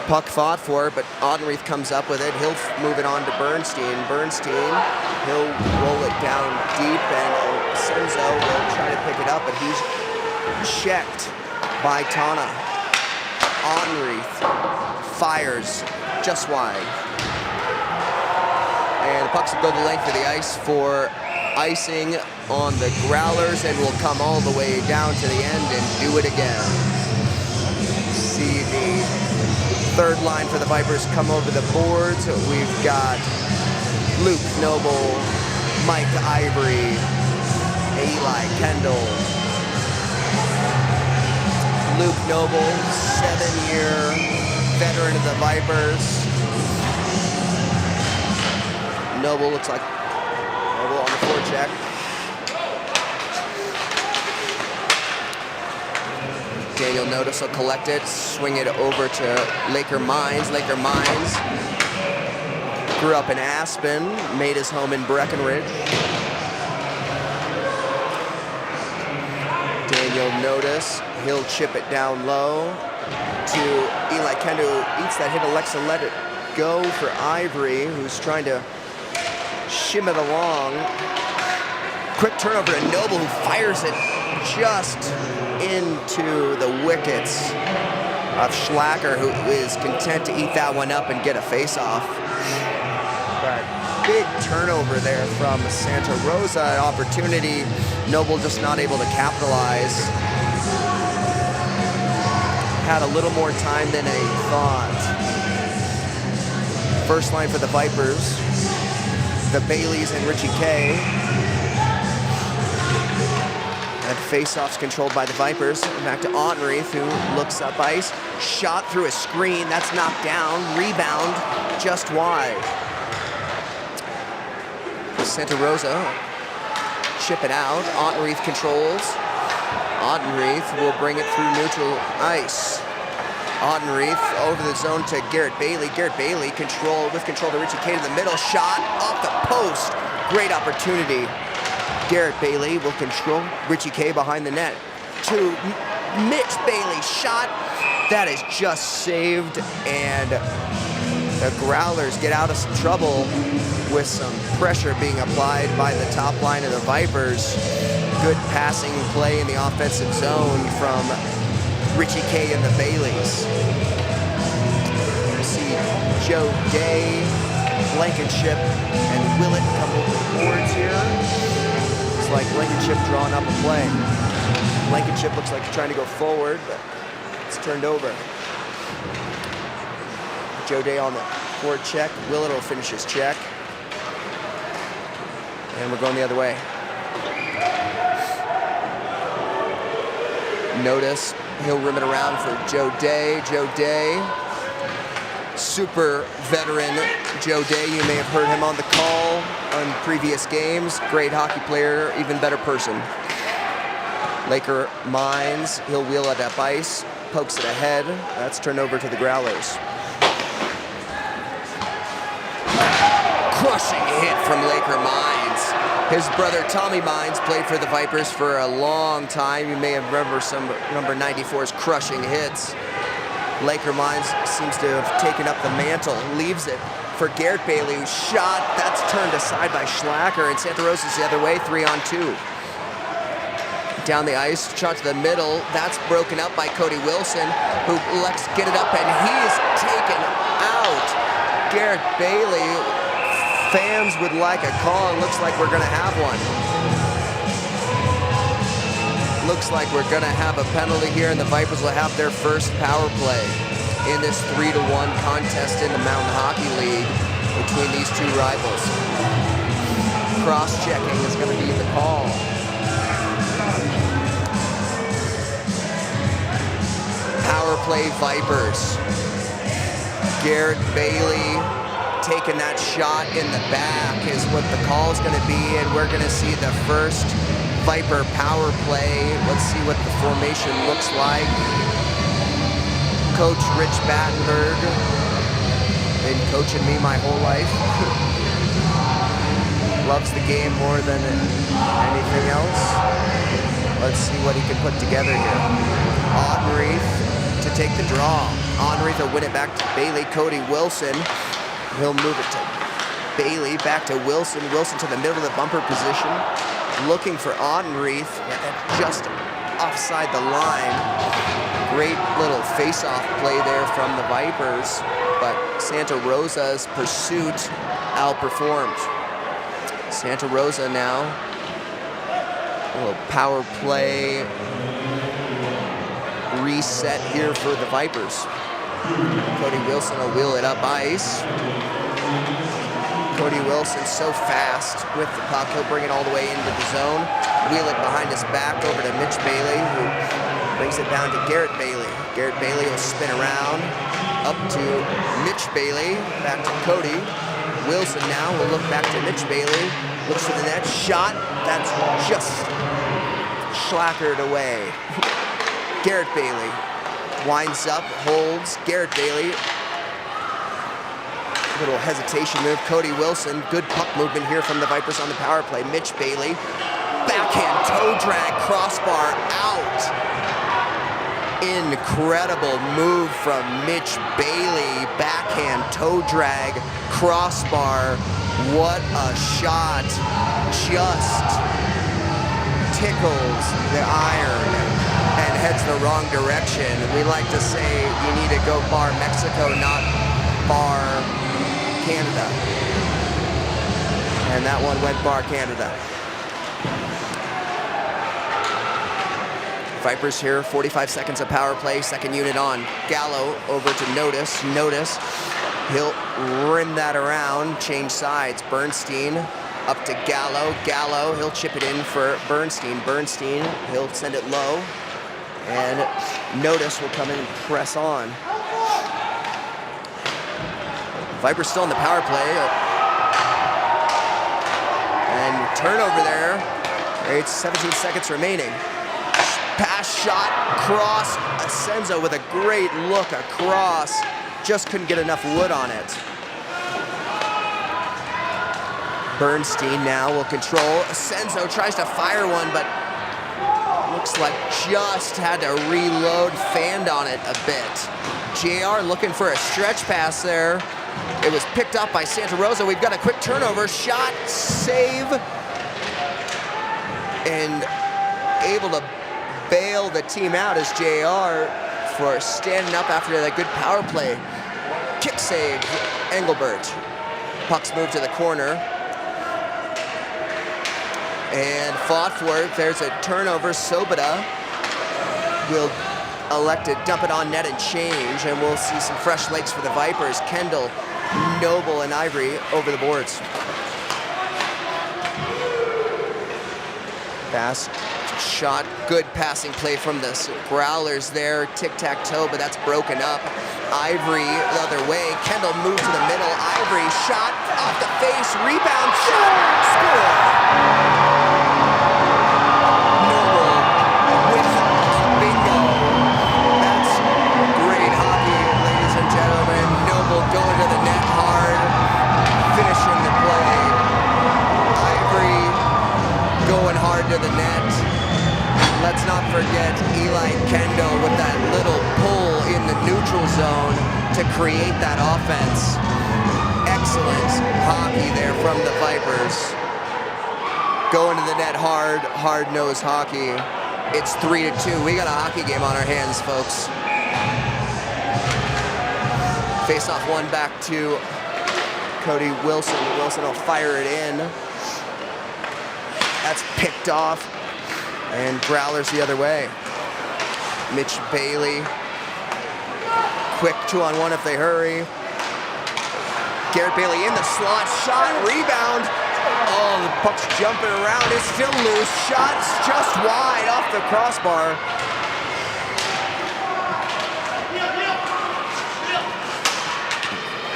Puck fought for, but Ottenreith comes up with it. He'll move it on to Bernstein. Bernstein, he'll roll it down deep, and Senzo will try to pick it up, but he's checked by Tana. Ottenreith fires just wide. And the pucks will go the length of the ice for icing on the Growlers, and will come all the way down to the end and do it again. See the third line for the Vipers come over the boards. We've got Luke Noble, Mike Ivory, Eli Kendall. Luke Noble, 7-year veteran of the Vipers. Noble looks like Noble on the forecheck. Daniel Notice will collect it, swing it over to Laker Mines. Laker Mines grew up in Aspen, made his home in Breckenridge. Daniel Notice, he'll chip it down low to Eli Kendo, who eats that hit. Alexa let it go for Ivory, who's trying to shim it along. Quick turnover to Noble, who fires it just into the wickets of Schlacker, who is content to eat that one up and get a face-off. But big turnover there from Santa Rosa. An opportunity, Noble just not able to capitalize. Had a little more time than I thought. First line for the Vipers, the Baileys and Richie K. And face-offs controlled by the Vipers. Back to Ottenreith, who looks up ice. Shot through a screen. That's knocked down. Rebound just wide. Santa Rosa chip it out. Ottenreith controls. Ottenreith will bring it through neutral ice. Ottenreith over the zone to Garrett Bailey. Garrett Bailey with control to Richie K to the middle. Shot off the post. Great opportunity. Garrett Bailey will control Richie K behind the net. To Mitch Bailey, shot that is just saved, and the Growlers get out of some trouble with some pressure being applied by the top line of the Vipers. Good passing play in the offensive zone from Richie K and the Baileys. We see Joe Day, Blankenship, and Willett come over the boards here. Like Blankenship drawing up a play. Blankenship looks like he's trying to go forward, but it's turned over. Joe Day on the forward check. Willett will finish his check. And we're going the other way. Notice, he'll rim it around for Joe Day. Joe Day, super veteran Joe Day. You may have heard him on the call on previous games. Great hockey player, even better person. Laker Mines, he'll wheel it up ice. pokes it ahead. That's turned over to the Growlers. Crushing hit from Laker Mines. His brother Tommy Mines played for the Vipers for a long time. You may have remember some number 94's crushing hits. Laker Mines seems to have taken up the mantle, leaves it for Garrett Bailey, who's shot. That's turned aside by Schlacker, and Santa Rosa's the other way, 3-on-2. Down the ice, shot to the middle. That's broken up by Cody Wilson, who lets get it up, and he's taken out. Garrett Bailey, fans would like a call, and looks like we're gonna have one. Looks like we're gonna have a penalty here, and the Vipers will have their first power play in this 3-1 contest in the Mountain Hockey League between these two rivals. Cross-checking is gonna be the call. Power play Vipers. Garrett Bailey taking that shot in the back is what the call is gonna be, and we're gonna see the first Viper power play. Let's see what the formation looks like. Coach Rich Battenberg, been coaching me my whole life. Loves the game more than anything else. Let's see what he can put together here. Ottenreith to take the draw. Ottenreith will win it back to Bailey. Cody Wilson, he'll move it to Bailey, back to Wilson. Wilson to the middle of the bumper position. Looking for Ottenreith, just offside the line. Great little face-off play there from the Vipers, but Santa Rosa's pursuit outperformed. Santa Rosa now, a little power play reset here for the Vipers. Cody Wilson will wheel it up ice. Cody Wilson so fast with the puck, he'll bring it all the way into the zone, wheel it behind his back over to Mitch Bailey, who brings it down to Garrett Bailey. Garrett Bailey will spin around, up to Mitch Bailey, back to Cody. Wilson now will look back to Mitch Bailey, looks for the net, shot, that's just schlackered away. Garrett Bailey winds up, holds, Garrett Bailey, little hesitation move. Cody Wilson, good puck movement here from the Vipers on the power play. Mitch Bailey, backhand toe drag, crossbar out. Incredible move from Mitch Bailey, backhand toe drag, crossbar. What a shot. Just tickles the iron and heads the wrong direction. We like to say you need to go bar Mexico, not bar Canada. And that one went bar Canada. Vipers here, 45 seconds of power play, second unit on. Gallo over to Notice. Notice, he'll rim that around, change sides. Bernstein up to Gallo. Gallo, he'll chip it in for Bernstein. Bernstein, he'll send it low. And Notice will come in and press on. Vipers still in the power play. And turnover there. It's 17 seconds remaining. Pass shot, cross. Asenzo with a great look across. Just couldn't get enough wood on it. Bernstein now will control. Asenzo tries to fire one, but looks like just had to reload, fanned on it a bit. JR looking for a stretch pass there. It was picked up by Santa Rosa. We've got a quick turnover, shot, save, and able to bail the team out is JR for standing up after that good power play. Kick save, Engelbert. Puck's moved to the corner. And fought for it. There's a turnover. Sobota will elect to dump it on net and change, and we'll see some fresh legs for the Vipers. Kendall, Noble, and Ivory over the boards. Fast shot, good passing play from the Growlers there. Tic-tac-toe, but that's broken up. Ivory the other way. Kendall moved to the middle. Ivory shot off the face, rebound, shot, score! Noble with bingo. That's forget Eli Kendall with that little pull in the neutral zone to create that offense. Excellent hockey there from the Vipers. Going to the net hard-nosed hockey. It's 3-2. We got a hockey game on our hands, folks. Face-off one back to Cody Wilson. Wilson will fire it in. That's picked off. And Growlers the other way. Mitch Bailey. Quick 2-on-1 if they hurry. Garrett Bailey in the slot. Shot, rebound. Oh, the puck's jumping around. It's still loose. Shot's just wide off the crossbar.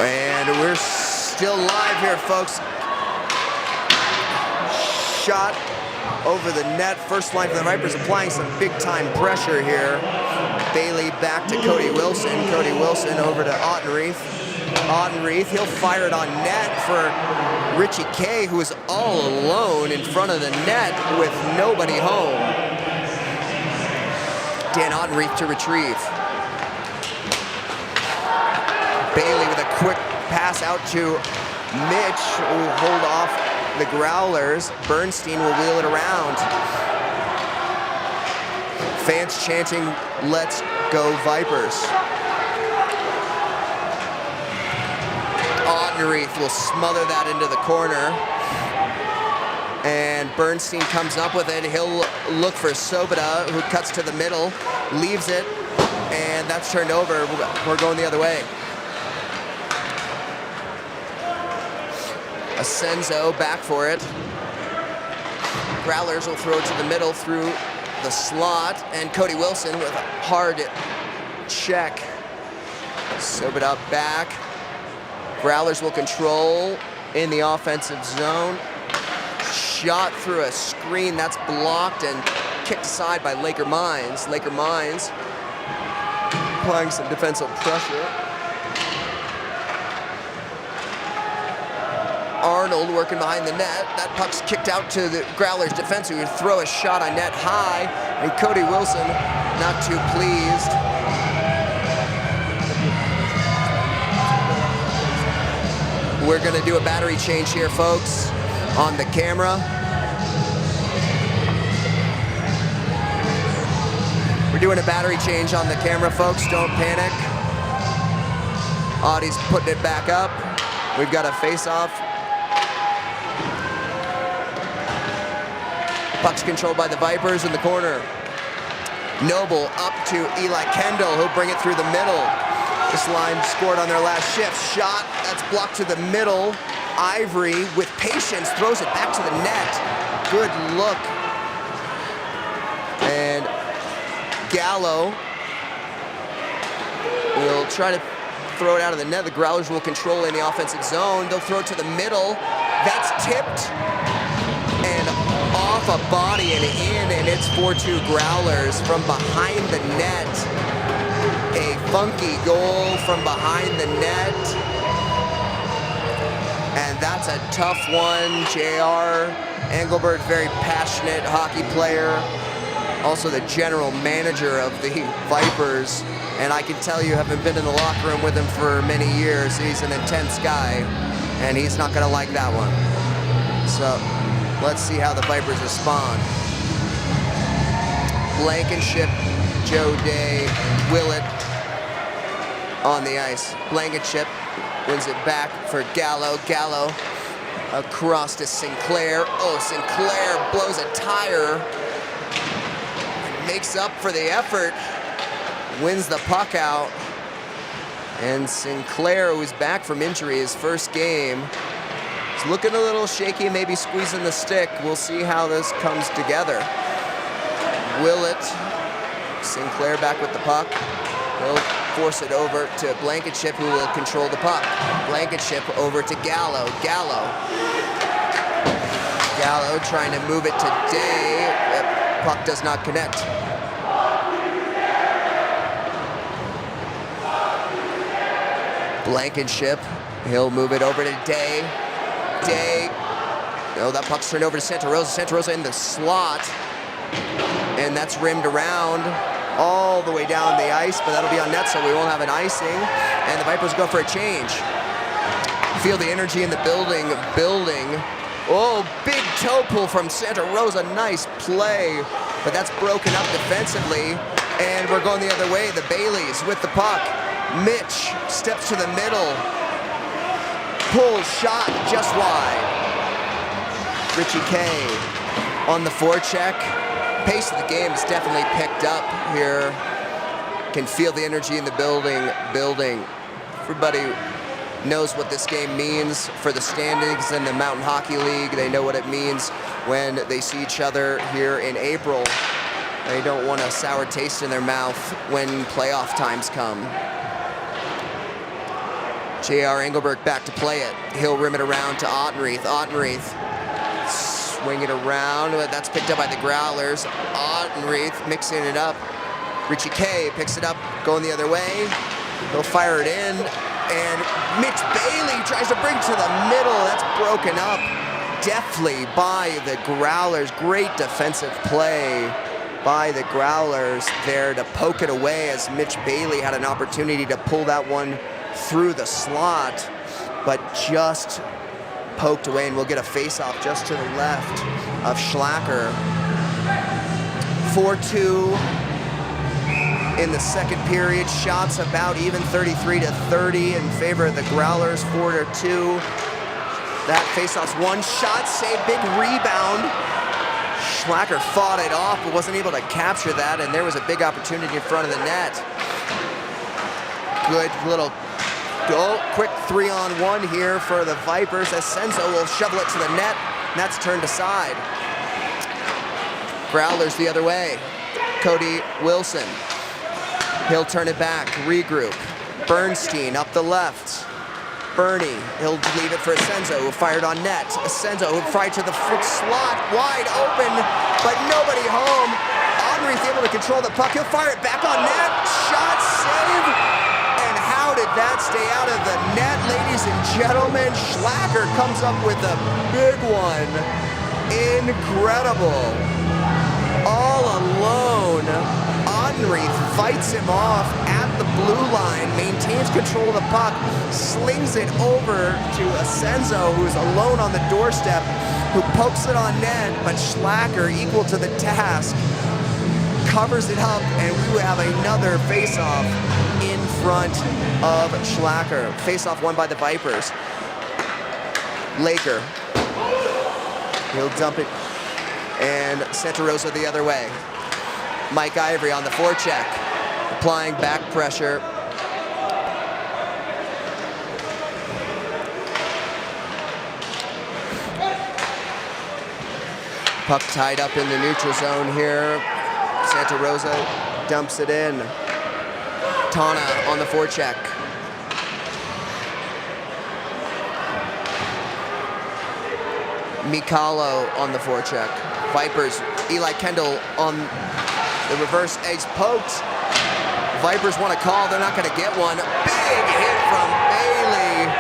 And we're still live here, folks. Shot over the net. First line for the Vipers applying some big-time pressure here. Bailey back to Cody Wilson. Cody Wilson over to Ottenreith. Ottenreith, he'll fire it on net for Richie Kay, who is all alone in front of the net with nobody home. Dan Ottenreith to retrieve. Bailey with a quick pass out to Mitch, who will hold off the Growlers. Bernstein will wheel it around. Fans chanting, "Let's go Vipers." Ottenreith will smother that into the corner. And Bernstein comes up with it. He'll look for Sobota, who cuts to the middle, leaves it, and that's turned over. We're going the other way. Asenzo back for it. Growlers will throw it to the middle through the slot, and Cody Wilson with a hard check. Sobota back. Growlers will control in the offensive zone. Shot through a screen that's blocked and kicked aside by Laker Mines. Laker Mines applying some defensive pressure. Arnold working behind the net. That puck's kicked out to the Growlers defense, who would throw a shot on net high, and Cody Wilson not too pleased. We're gonna do a battery change here, folks, on the camera. We're doing a battery change on the camera, folks. Don't panic. Audie's putting it back up. We've got a face-off. Puck's controlled by the Vipers in the corner. Noble up to Eli Kendall. He'll bring it through the middle. This line scored on their last shift. Shot, that's blocked to the middle. Ivory, with patience, throws it back to the net. Good look. And Gallo will try to throw it out of the net. The Growlers will control in the offensive zone. They'll throw it to the middle. That's tipped and off a body and in, and it's 4-2 Growlers from behind the net. A funky goal from behind the net. And that's a tough one. J.R. Engelbert, very passionate hockey player. Also the general manager of the Vipers. And I can tell you, having been in the locker room with him for many years, he's an intense guy. And he's not gonna like that one. So let's see how the Vipers respond. Blankenship, Joe Day, Willett on the ice. Blankenship wins it back for Gallo. Gallo across to Sinclair. Oh, Sinclair blows a tire. Makes up for the effort. Wins the puck out. And Sinclair, who's back from injury, his first game, is looking a little shaky, maybe squeezing the stick. We'll see how this comes together. Willett, Sinclair back with the puck. He'll force it over to Blankenship, who will control the puck. Blankenship over to Gallo. Gallo trying to move it to Day. The puck does not connect. Blankenship, he'll move it over to Day. Day, no, that puck's turned over to Santa Rosa. Santa Rosa in the slot. and that's rimmed around all the way down the ice, but that'll be on net, so we won't have an icing, and the Vipers go for a change. Feel the energy in the building. Oh, big toe pull from Santa Rosa, nice play, but that's broken up defensively, and we're going the other way. The Baileys with the puck. Mitch steps to the middle, pulls shot just wide. Richie K on the forecheck. Pace of the game is definitely picked up here. Can feel the energy in the building. Everybody knows what this game means for the standings in the Mountain Hockey League. They know what it means when they see each other here in April. They don't want a sour taste in their mouth when playoff times come. J.R. Engelberg back to play it. He'll rim it around to Ottenreith. Swing it around, but that's picked up by the Growlers. Ottenreith mixing it up. Richie K picks it up, going the other way. He'll fire it in, and Mitch Bailey tries to bring to the middle. That's broken up deftly by the Growlers. Great defensive play by the Growlers there to poke it away, as Mitch Bailey had an opportunity to pull that one through the slot, but just poked away, and we'll get a face-off just to the left of Schlacker. 4-2 in the second period. Shots about even, 33-30 in favor of the Growlers, 4-2. That face-off's one shot save, big rebound. Schlacker fought it off, but wasn't able to capture that, and there was a big opportunity in front of the net. Good little quick 3-on-1 here for the Vipers. Ascenso will shovel it to the net, and that's turned aside. Growlers the other way. Cody Wilson. He'll turn it back, regroup. Bernstein up the left. Bernie, he'll leave it for Ascenso, who fired on net. Ascenso who fired to the foot slot, wide open, but nobody home. Henry's able to control the puck. He'll fire it back on net. Shot, save. And how did that stay out of the net, ladies and gentlemen? Schlacker comes up with a big one. Incredible. All alone. Henry fights him off at the blue line, maintains control of the puck, slings it over to Ascenso, who's alone on the doorstep, who pokes it on net, but Schlacker, equal to the task, covers it up, and we will have another face-off in front of Schlacker. Face-off won by the Vipers. Laker. He'll dump it, and Santa Rosa the other way. Mike Ivory on the forecheck, applying back pressure. Puck tied up in the neutral zone here. Santa Rosa dumps it in. Tana on the forecheck. Mikalo on the forecheck. Vipers, Eli Kendall on the reverse edge poked. Vipers want a call, they're not gonna get one. Big hit from Bailey.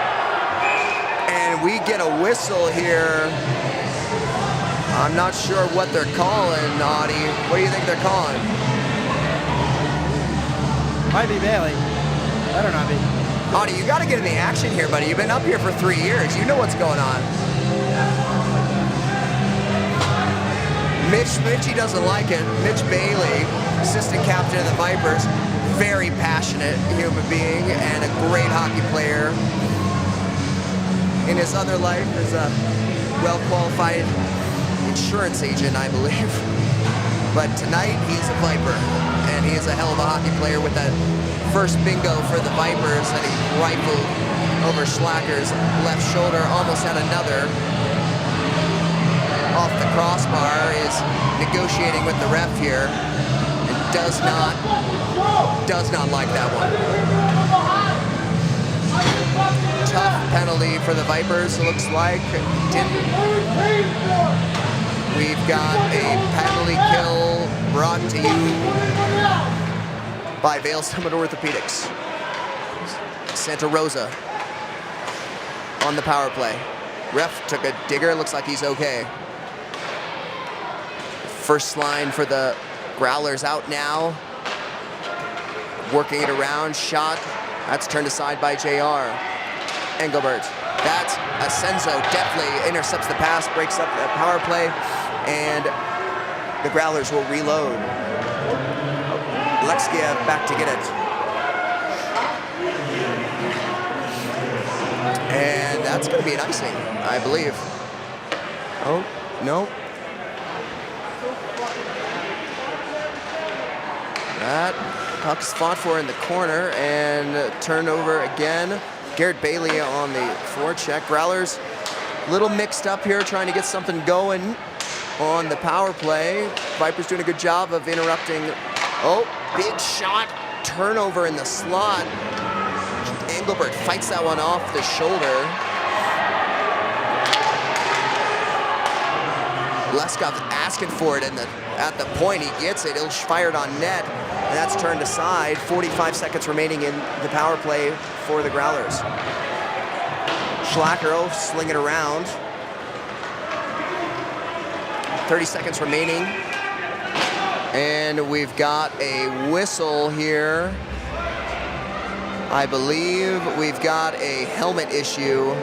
And we get a whistle here. I'm not sure what they're calling, Audie. What do you think they're calling? Might be Bailey. Better not be. Audie, you gotta get in the action here, buddy. You've been up here for 3 years. You know what's going on. Mitchie doesn't like it. Mitch Bailey, assistant captain of the Vipers, very passionate human being and a great hockey player. In his other life, is a well-qualified insurance agent, I believe. But tonight, he's a Viper, and he is a hell of a hockey player with that first bingo for the Vipers that he rifled over Schlacker's left shoulder, almost had another. Off the crossbar, is negotiating with the ref here, and does not like that one. Tough penalty for the Vipers, it looks like. We've got a penalty kill brought to you by Vail-Summit Orthopedics. Santa Rosa on the power play. Ref took a digger, looks like he's okay. First line for the Growlers out now. Working it around, shot. That's turned aside by JR. Engelbert. That's Asenzo, definitely intercepts the pass, breaks up the power play, and the Growlers will reload. Alexiev back to get it. And that's going to be an icing, I believe. Oh, no. That puck's fought for in the corner, and turnover again. Garrett Bailey on the forecheck. Growlers a little mixed up here, trying to get something going on the power play. Vipers doing a good job of interrupting. Oh, big shot. Turnover in the slot. Engelbert fights that one off the shoulder. Leskov's asking for it, and at the point he gets it. Ilsh fired on net, and that's turned aside. 45 seconds remaining in the power play for the Growlers. Schlacker will sling it around. 30 seconds remaining. And we've got a whistle here. I believe we've got a helmet issue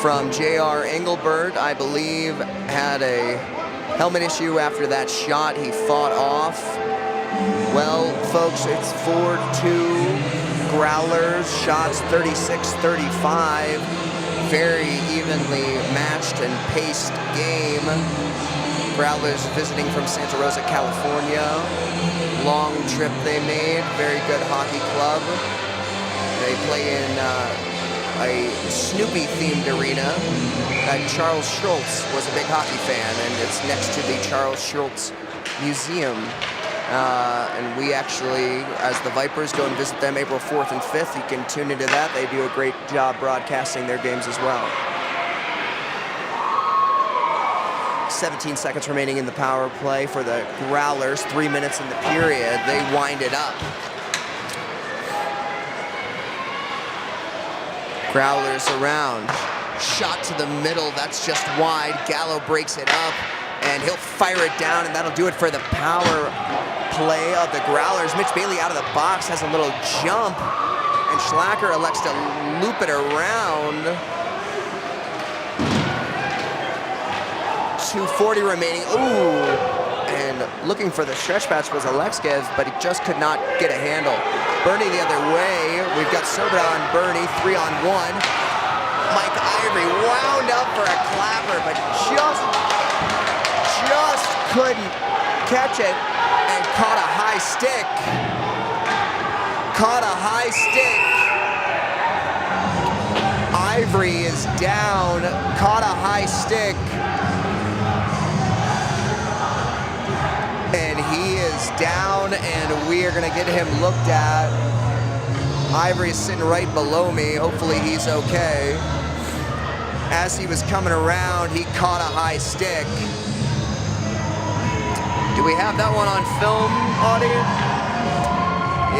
from J.R. Engelbert. I believe had a helmet issue after that shot he fought off. Well, folks, it's 4-2 Growlers. Shots 36-35. Very evenly matched and paced game. Growlers visiting from Santa Rosa, California. Long trip they made. Very good hockey club. They play in a Snoopy-themed arena that Charles Schultz was a big hockey fan, and it's next to the Charles Schultz Museum. And we actually, as the Vipers, go and visit them April 4th and 5th. You can tune into that. They do a great job broadcasting their games as well. 17 seconds remaining in the power play for the Growlers. 3 minutes in the period. They wind it up. Growlers around. Shot to the middle. That's just wide. Gallo breaks it up, and he'll fire it down, and that'll do it for the power play of the Growlers. Mitch Bailey out of the box has a little jump, and Schlacker elects to loop it around. 2:40 remaining. Ooh, and looking for the stretch patch was Alexiev, but he just could not get a handle. Bernie the other way. We've got Sobra on Bernie, 3-on-1. Mike Ivory wound up for a clapper, but just couldn't catch it, and caught a high stick. Caught a high stick. Ivory is down, caught a high stick. And he is down, and we are gonna get him looked at. Ivory is sitting right below me. Hopefully he's okay. As he was coming around, he caught a high stick. Do we have that one on film, Audie?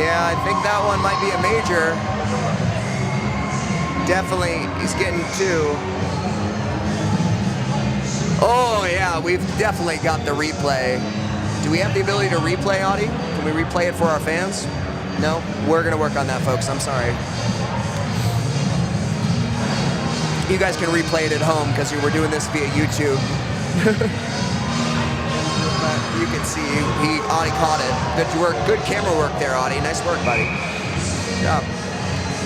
Yeah, I think that one might be a major. Definitely, he's getting two. Oh yeah, we've definitely got the replay. Do we have the ability to replay, Audie? Can we replay it for our fans? No? We're gonna work on that, folks. I'm sorry. You guys can replay it at home because we're doing this via YouTube. But you can see, Audie caught it. Good work, good camera work there, Audie. Nice work, buddy. Good job.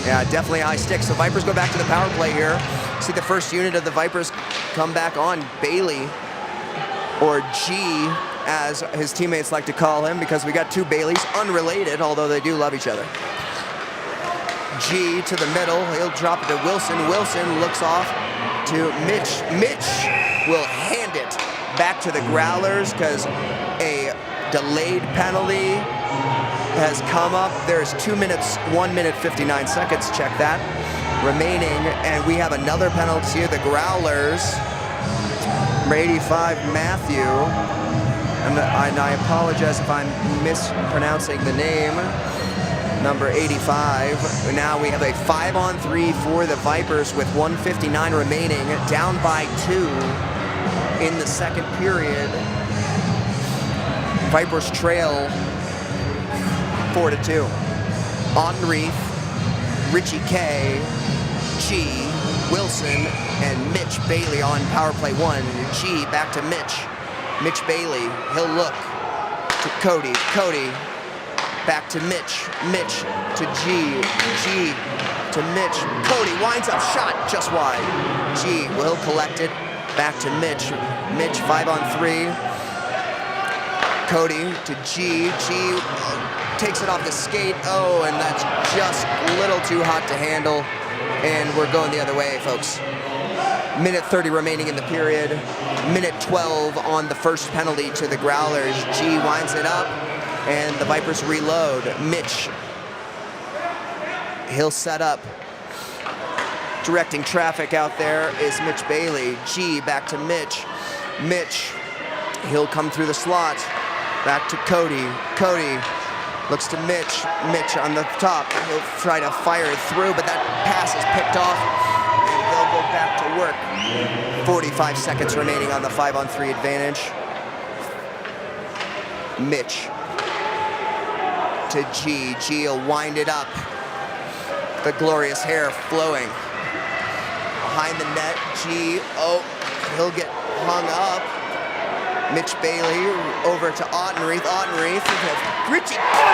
Yeah, definitely a high stick. So Vipers go back to the power play here. See the first unit of the Vipers come back on. Bailey, or G, as his teammates like to call him, because we got two Baileys, unrelated, although they do love each other. G to the middle, he'll drop it to Wilson. Wilson looks off to Mitch. Mitch will hand it back to the Growlers because a delayed penalty has come up. There's 2 minutes, 1 minute, 59 seconds, check that, remaining, and we have another penalty here. The Growlers, number 85, Matthew, and I apologize if I'm mispronouncing the name, number 85. Now we have a 5-on-3 for the Vipers with 1:59 remaining, down by 2 in the second period. Vipers trail 4-2. Onreath, Richie K, G, Wilson, and Mitch Bailey on power play 1. G back to Mitch. Mitch Bailey, he'll look to Cody. Cody back to Mitch. Mitch to G. G to Mitch. Cody winds up, shot just wide. G will collect it. Back to Mitch. Mitch 5-on-3. Cody to G. G takes it off the skate. Oh, and that's just a little too hot to handle. And we're going the other way, folks. Minute 30 remaining in the period. Minute 12 on the first penalty to the Growlers. G winds it up, and the Vipers reload. Mitch, he'll set up. Directing traffic out there is Mitch Bailey. G back to Mitch. Mitch, he'll come through the slot. Back to Cody. Cody looks to Mitch. Mitch on the top. He'll try to fire it through, but that pass is picked off, and they'll go back to work. 45 seconds remaining on the 5-on-3 advantage. Mitch to G. G will wind it up. The glorious hair flowing. Behind the net, G, oh, he'll get hung up. Mitch Bailey over to Ottenreath. Ottenreath, Richie Cody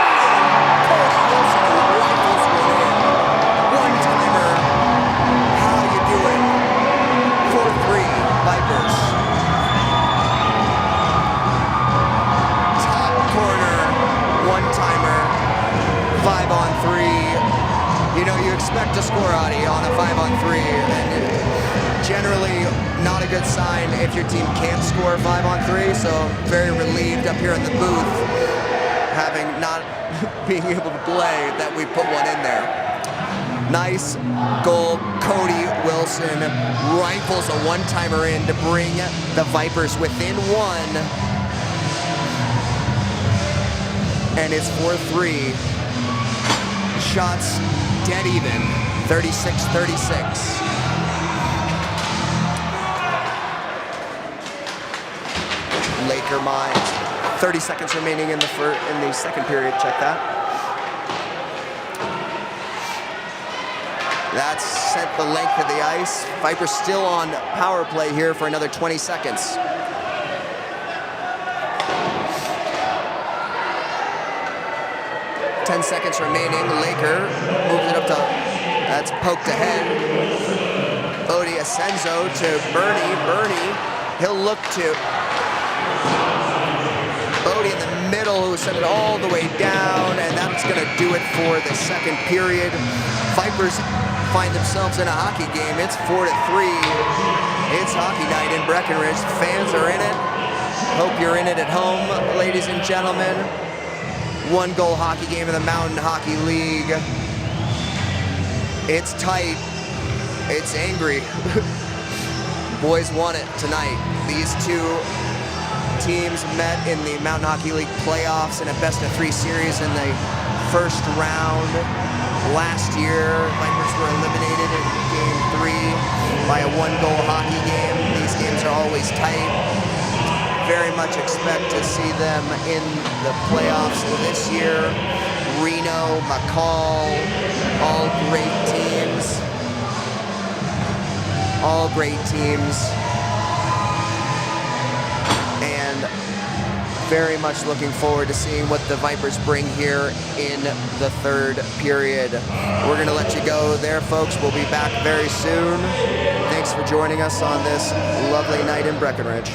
Wilson rifles one in. One-timer. How you doing? 4-3 Vipers. Top corner, one-timer, 5-on-3. You know, you expect to score, Ollie, on a 5-on-3, and generally not a good sign if your team can't score 5-on-3, so very relieved up here in the booth, having not being able to play, that we put one in there. Nice goal. Cody Wilson rifles a one-timer in to bring the Vipers within 1, and it's 4-3. Shots dead even, 36-36. Laker Mines. 30 seconds remaining in the second period. Check that. That's sent the length of the ice. Vipers still on power play here for another 20 seconds. Ten seconds remaining. Laker moves it up to, that's poked ahead. Odie Asenzo to Bernie. Bernie, he'll look to Odie in the middle, who sent it all the way down, and that's going to do it for the second period. Vipers find themselves in a hockey game. It's 4-3. It's hockey night in Breckenridge. Fans are in it. Hope you're in it at home, ladies and gentlemen. 1-goal hockey game in the Mountain Hockey League. It's tight. It's angry. Boys want it tonight. These two teams met in the Mountain Hockey League playoffs in a best-of-3 series in the first round. Last year, Vipers were eliminated in Game 3 by a 1-goal hockey game. These games are always tight. Very much expect to see them in the playoffs this year. Reno, McCall, all great teams. All great teams. And very much looking forward to seeing what the Vipers bring here in the third period. We're going to let you go there, folks. We'll be back very soon. Thanks for joining us on this lovely night in Breckenridge.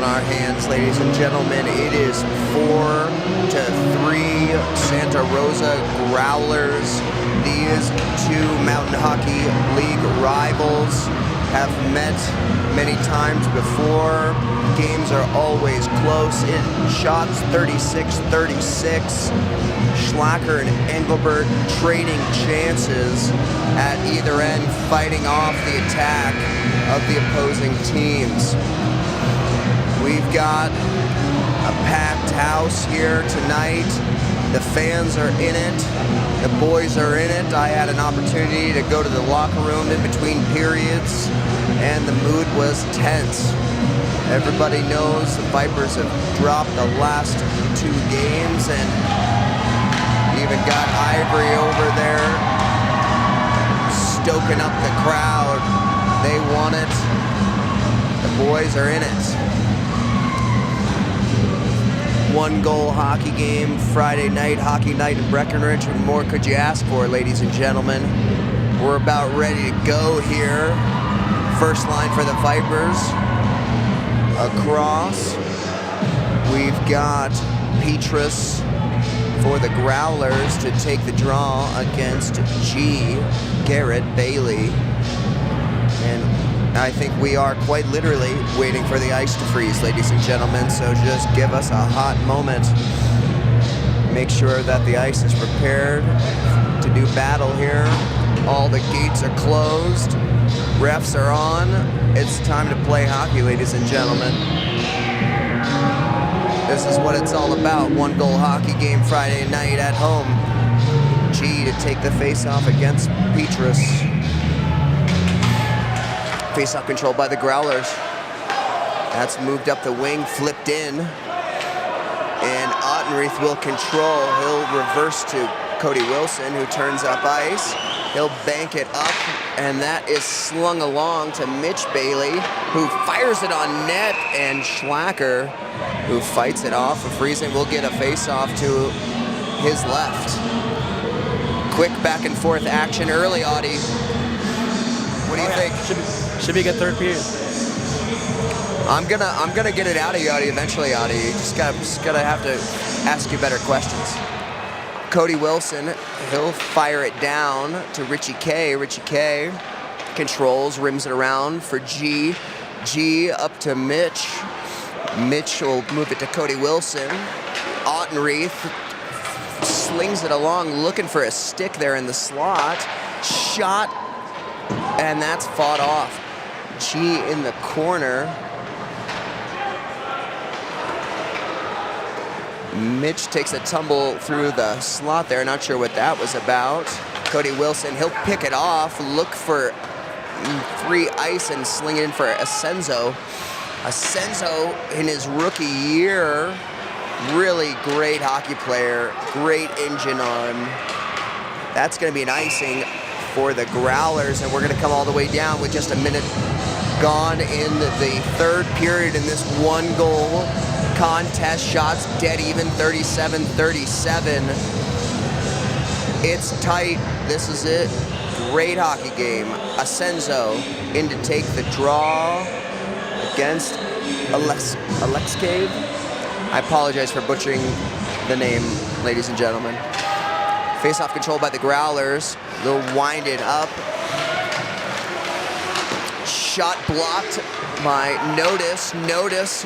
our hands, ladies and gentlemen. It is 4-3 Santa Rosa Growlers. These two Mountain Hockey League rivals have met many times before. Games are always close. In shots 36-36. Schlacker and Engelbert trading chances at either end, fighting off the attack of the opposing teams. We've got a packed house here tonight. The fans are in it. The boys are in it. I had an opportunity to go to the locker room in between periods, and the mood was tense. Everybody knows the Vipers have dropped the last 2 games, and even got Ivory over there stoking up the crowd. They want it. The boys are in it. 1-goal hockey game, Friday night, hockey night in Breckenridge. What more could you ask for, ladies and gentlemen? We're about ready to go here. First line for the Vipers. Across, we've got Petrus for the Growlers to take the draw against G. Garrett Bailey. And I think we are quite literally waiting for the ice to freeze, ladies and gentlemen, so just give us a hot moment. Make sure that the ice is prepared to do battle here. All the gates are closed. Refs are on. It's time to play hockey, ladies and gentlemen. This is what it's all about. 1-goal hockey game Friday night at home. G to take the face-off against Petrus. Face-off controlled by the Growlers. That's moved up the wing, flipped in. And Ottenreith will control. He'll reverse to Cody Wilson, who turns up ice. He'll bank it up, and that is slung along to Mitch Bailey, who fires it on net, and Schlacker, who fights it off. A freezing will get a face-off to his left. Quick back and forth action early, Audie. What do you think? Should be a good third period. I'm gonna get it out of you, Audie, eventually, Audie. You just gotta have to ask you better questions. Cody Wilson, he'll fire it down to Richie K. Richie K controls, rims it around for G. G up to Mitch. Mitch will move it to Cody Wilson. Ottenreith slings it along, looking for a stick there in the slot. Shot, and that's fought off. G in the corner. Mitch takes a tumble through the slot there. Not sure what that was about. Cody Wilson, he'll pick it off, look for 3 ice and sling it in for Asenzo. Asenzo, in his rookie year, really great hockey player, great engine on. That's going to be an icing for the Growlers, and we're going to come all the way down with just a minute gone in the third period in this 1-goal contest. Shots dead even, 37-37. It's tight. This is it. Great hockey game. Asenzo in to take the draw against Alexcave. I apologize for butchering the name, ladies and gentlemen. Face-off controlled by the Growlers. They'll wind it up. Shot blocked by Notice. Notice,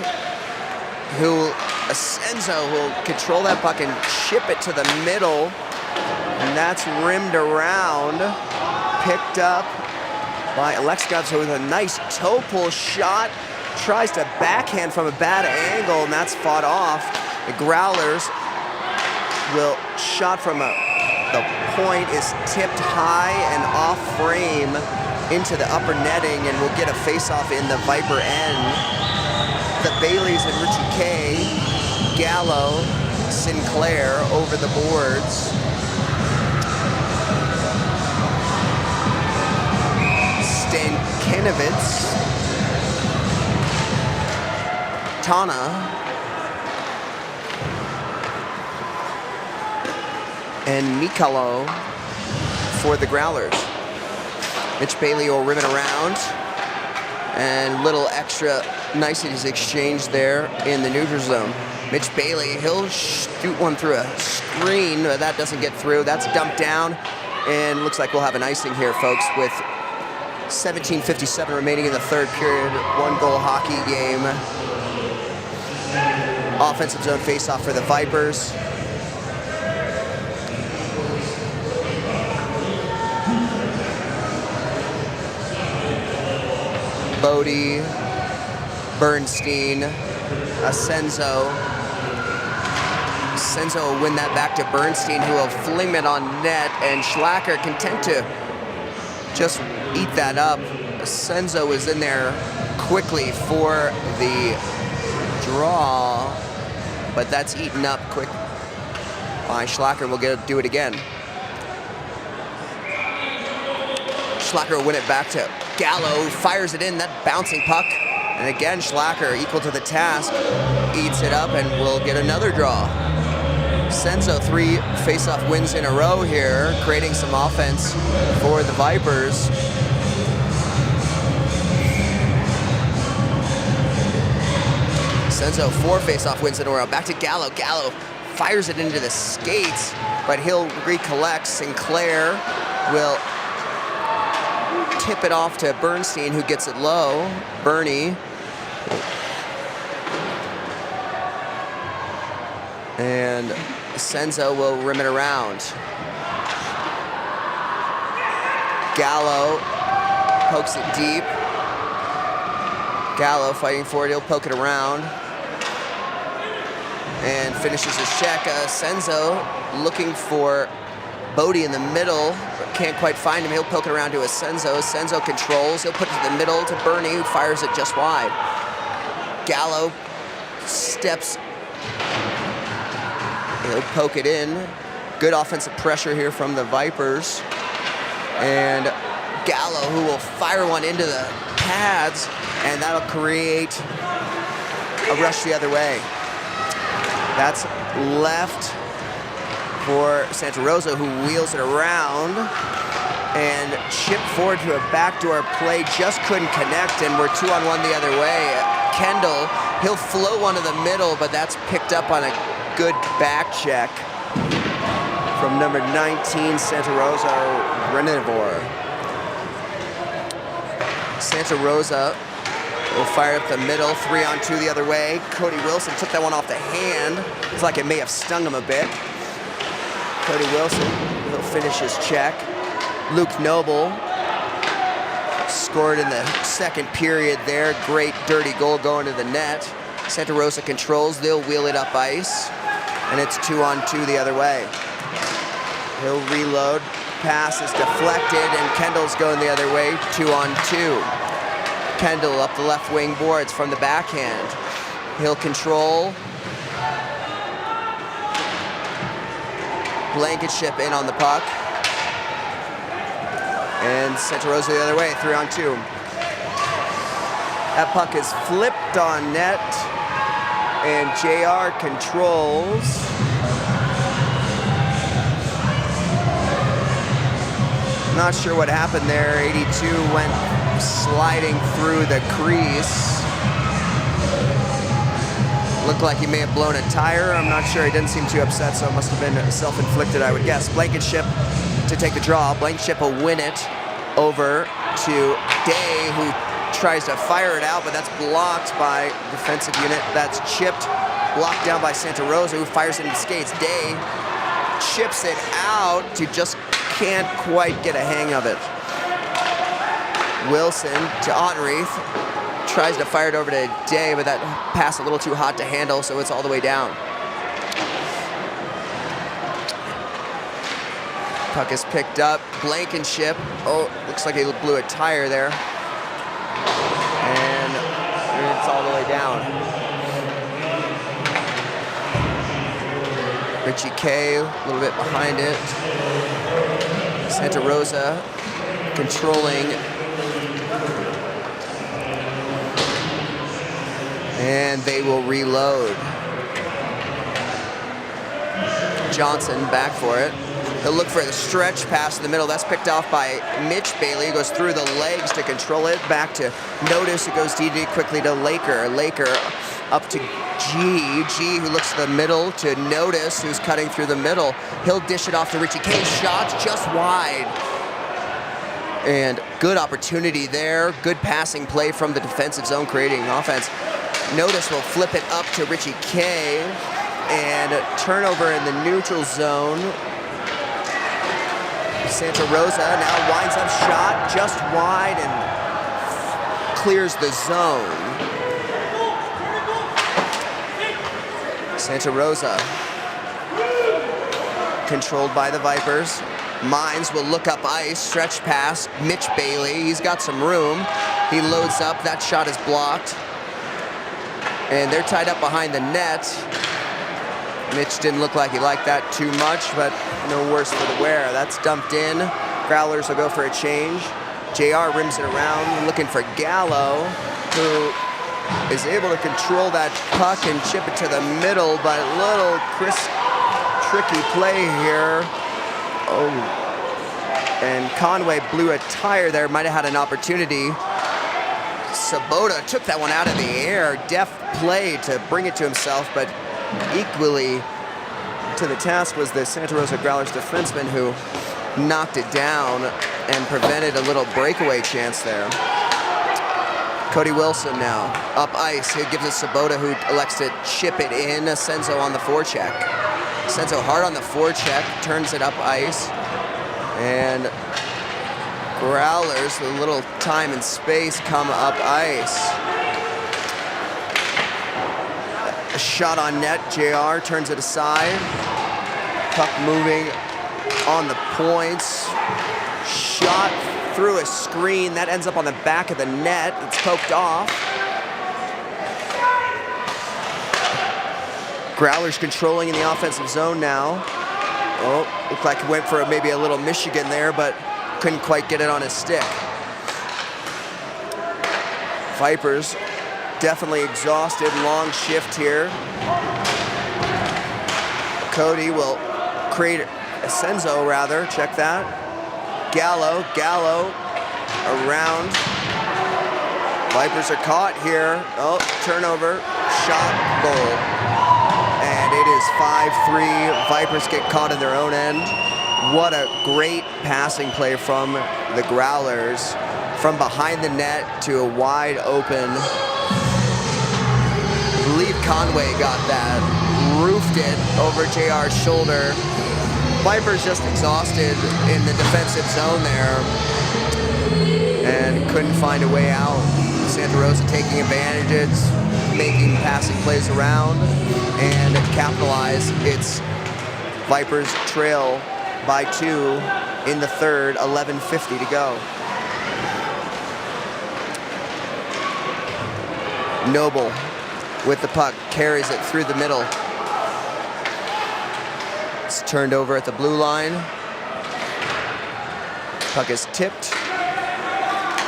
who Asenzo will control that puck and chip it to the middle. And that's rimmed around. Picked up by Alexkov, with a nice toe pull shot. Tries to backhand from a bad angle, and that's fought off. The Growlers will shot from the point is tipped high and off frame into the upper netting, and will get a face-off in the Viper end. The Baileys and Richie K, Gallo, Sinclair over the boards. Stankinovitz, Tana, and Mikalo for the Growlers. Mitch Bailey will rim it around. And little extra niceties exchanged there in the neutral zone. Mitch Bailey, he'll shoot one through a screen. That doesn't get through. That's dumped down. And looks like we'll have an icing here, folks, with 17:57 remaining in the third period. 1-goal hockey game. Offensive zone faceoff for the Vipers. Bodie, Bernstein, Asenzo. Asenzo will win that back to Bernstein, who will fling it on net, and Schlacker content to just eat that up. Asenzo is in there quickly for the draw, but that's eaten up quick by Schlacker. We'll do it again. Schlacker will win it back to Gallo, fires it in, that bouncing puck. And again, Schlacker, equal to the task, eats it up and will get another draw. Senzo, 3 face-off wins in a row here, creating some offense for the Vipers. Senzo, 4 face-off wins in a row. Back to Gallo. Gallo fires it into the skates, but he'll recollect. Sinclair will tip it off to Bernstein, who gets it low. Bernie. And Senzo will rim it around. Gallo pokes it deep. Gallo fighting for it, he'll poke it around. And finishes his check. Senzo looking for Bodie in the middle, can't quite find him. He'll poke it around to Asenzo. Asenzo controls. He'll put it to the middle to Bernie, who fires it just wide. Gallo steps. He'll poke it in. Good offensive pressure here from the Vipers. And Gallo, who will fire one into the pads, and that'll create a rush the other way. That's left for Santa Rosa, who wheels it around and chip forward to a backdoor play, just couldn't connect, and we're 2-on-1 the other way. Kendall, he'll float one to the middle, but that's picked up on a good back check from number 19, Santa Rosa Renivor. Santa Rosa will fire up the middle, 3-on-2 the other way. Cody Wilson took that one off the hand. It's like it may have stung him a bit. Cody Wilson, he'll finish his check. Luke Noble scored in the second period there. Great dirty goal going to the net. Santa Rosa controls, they'll wheel it up ice, and it's 2-on-2 the other way. He'll reload, pass is deflected, and Kendall's going the other way, 2-on-2. Kendall up the left wing boards from the backhand. He'll control. Blankenship in on the puck. And Santa Rosa the other way, 3-on-2. That puck is flipped on net, and JR controls. Not sure what happened there. 82 went sliding through the crease. Looked like he may have blown a tire. I'm not sure. He didn't seem too upset, so it must have been self-inflicted, I would guess. Blankenship to take the draw. Blankenship will win it over to Day, who tries to fire it out, but that's blocked by defensive unit. That's chipped, blocked down by Santa Rosa, who fires it into skates. Day chips it out to just can't quite get a hang of it. Wilson to Ottenreith. Tries to fire it over to Day, but that pass a little too hot to handle, so it's all the way down. Puck is picked up. Blankenship. Oh, looks like he blew a tire there. And it's all the way down. Richie K, a little bit behind it. Santa Rosa controlling. And they will reload. Johnson back for it. He'll look for the stretch pass in the middle. That's picked off by Mitch Bailey. He goes through the legs to control it. Back to Notice. It goes DD quickly to Laker. Laker up to G. G, who looks to the middle to Notice, who's cutting through the middle. He'll dish it off to Richie K. Shot just wide. And good opportunity there. Good passing play from the defensive zone, creating offense. Notice will flip it up to Richie K. And turnover in the neutral zone. Santa Rosa now winds up shot just wide and clears the zone. Santa Rosa controlled by the Vipers. Mines will look up ice, stretch pass, Mitch Bailey. He's got some room. He loads up, that shot is blocked. And they're tied up behind the net. Mitch didn't look like he liked that too much, but no worse for the wear. That's dumped in. Growlers will go for a change. JR rims it around, looking for Gallo, who is able to control that puck and chip it to the middle, but little tricky play here. Oh, and Conway blew a tire there, might have had an opportunity. Sabota took that one out of the air. Deft play to bring it to himself, but equally to the task was the Santa Rosa Growlers defenseman who knocked it down and prevented a little breakaway chance there. Cody Wilson now up ice. He gives it Sabota, who elects to chip it in. Senzo on the forecheck. Senzo hard on the forecheck, turns it up ice. And Growlers, with a little time and space, come up ice. A shot on net, JR turns it aside. Puck moving on the points. Shot through a screen, that ends up on the back of the net. It's poked off. Growlers controlling in the offensive zone now. Oh, looked like he went for maybe a little Michigan there, but couldn't quite get it on his stick. Vipers definitely exhausted, long shift here. Cody will create a Senzo rather, check that. Gallo around. Vipers are caught here. Oh, turnover, shot, goal. And it is 5-3. Vipers get caught in their own end. What a great passing play from the Growlers. From behind the net to a wide open. I believe Conway got that. Roofed it over JR's shoulder. Vipers just exhausted in the defensive zone there and couldn't find a way out. Santa Rosa taking advantages, making passing plays around, and capitalize its Vipers trail by 2 in the third, 11:50 to go. Noble with the puck, carries it through the middle. It's turned over at the blue line. Puck is tipped.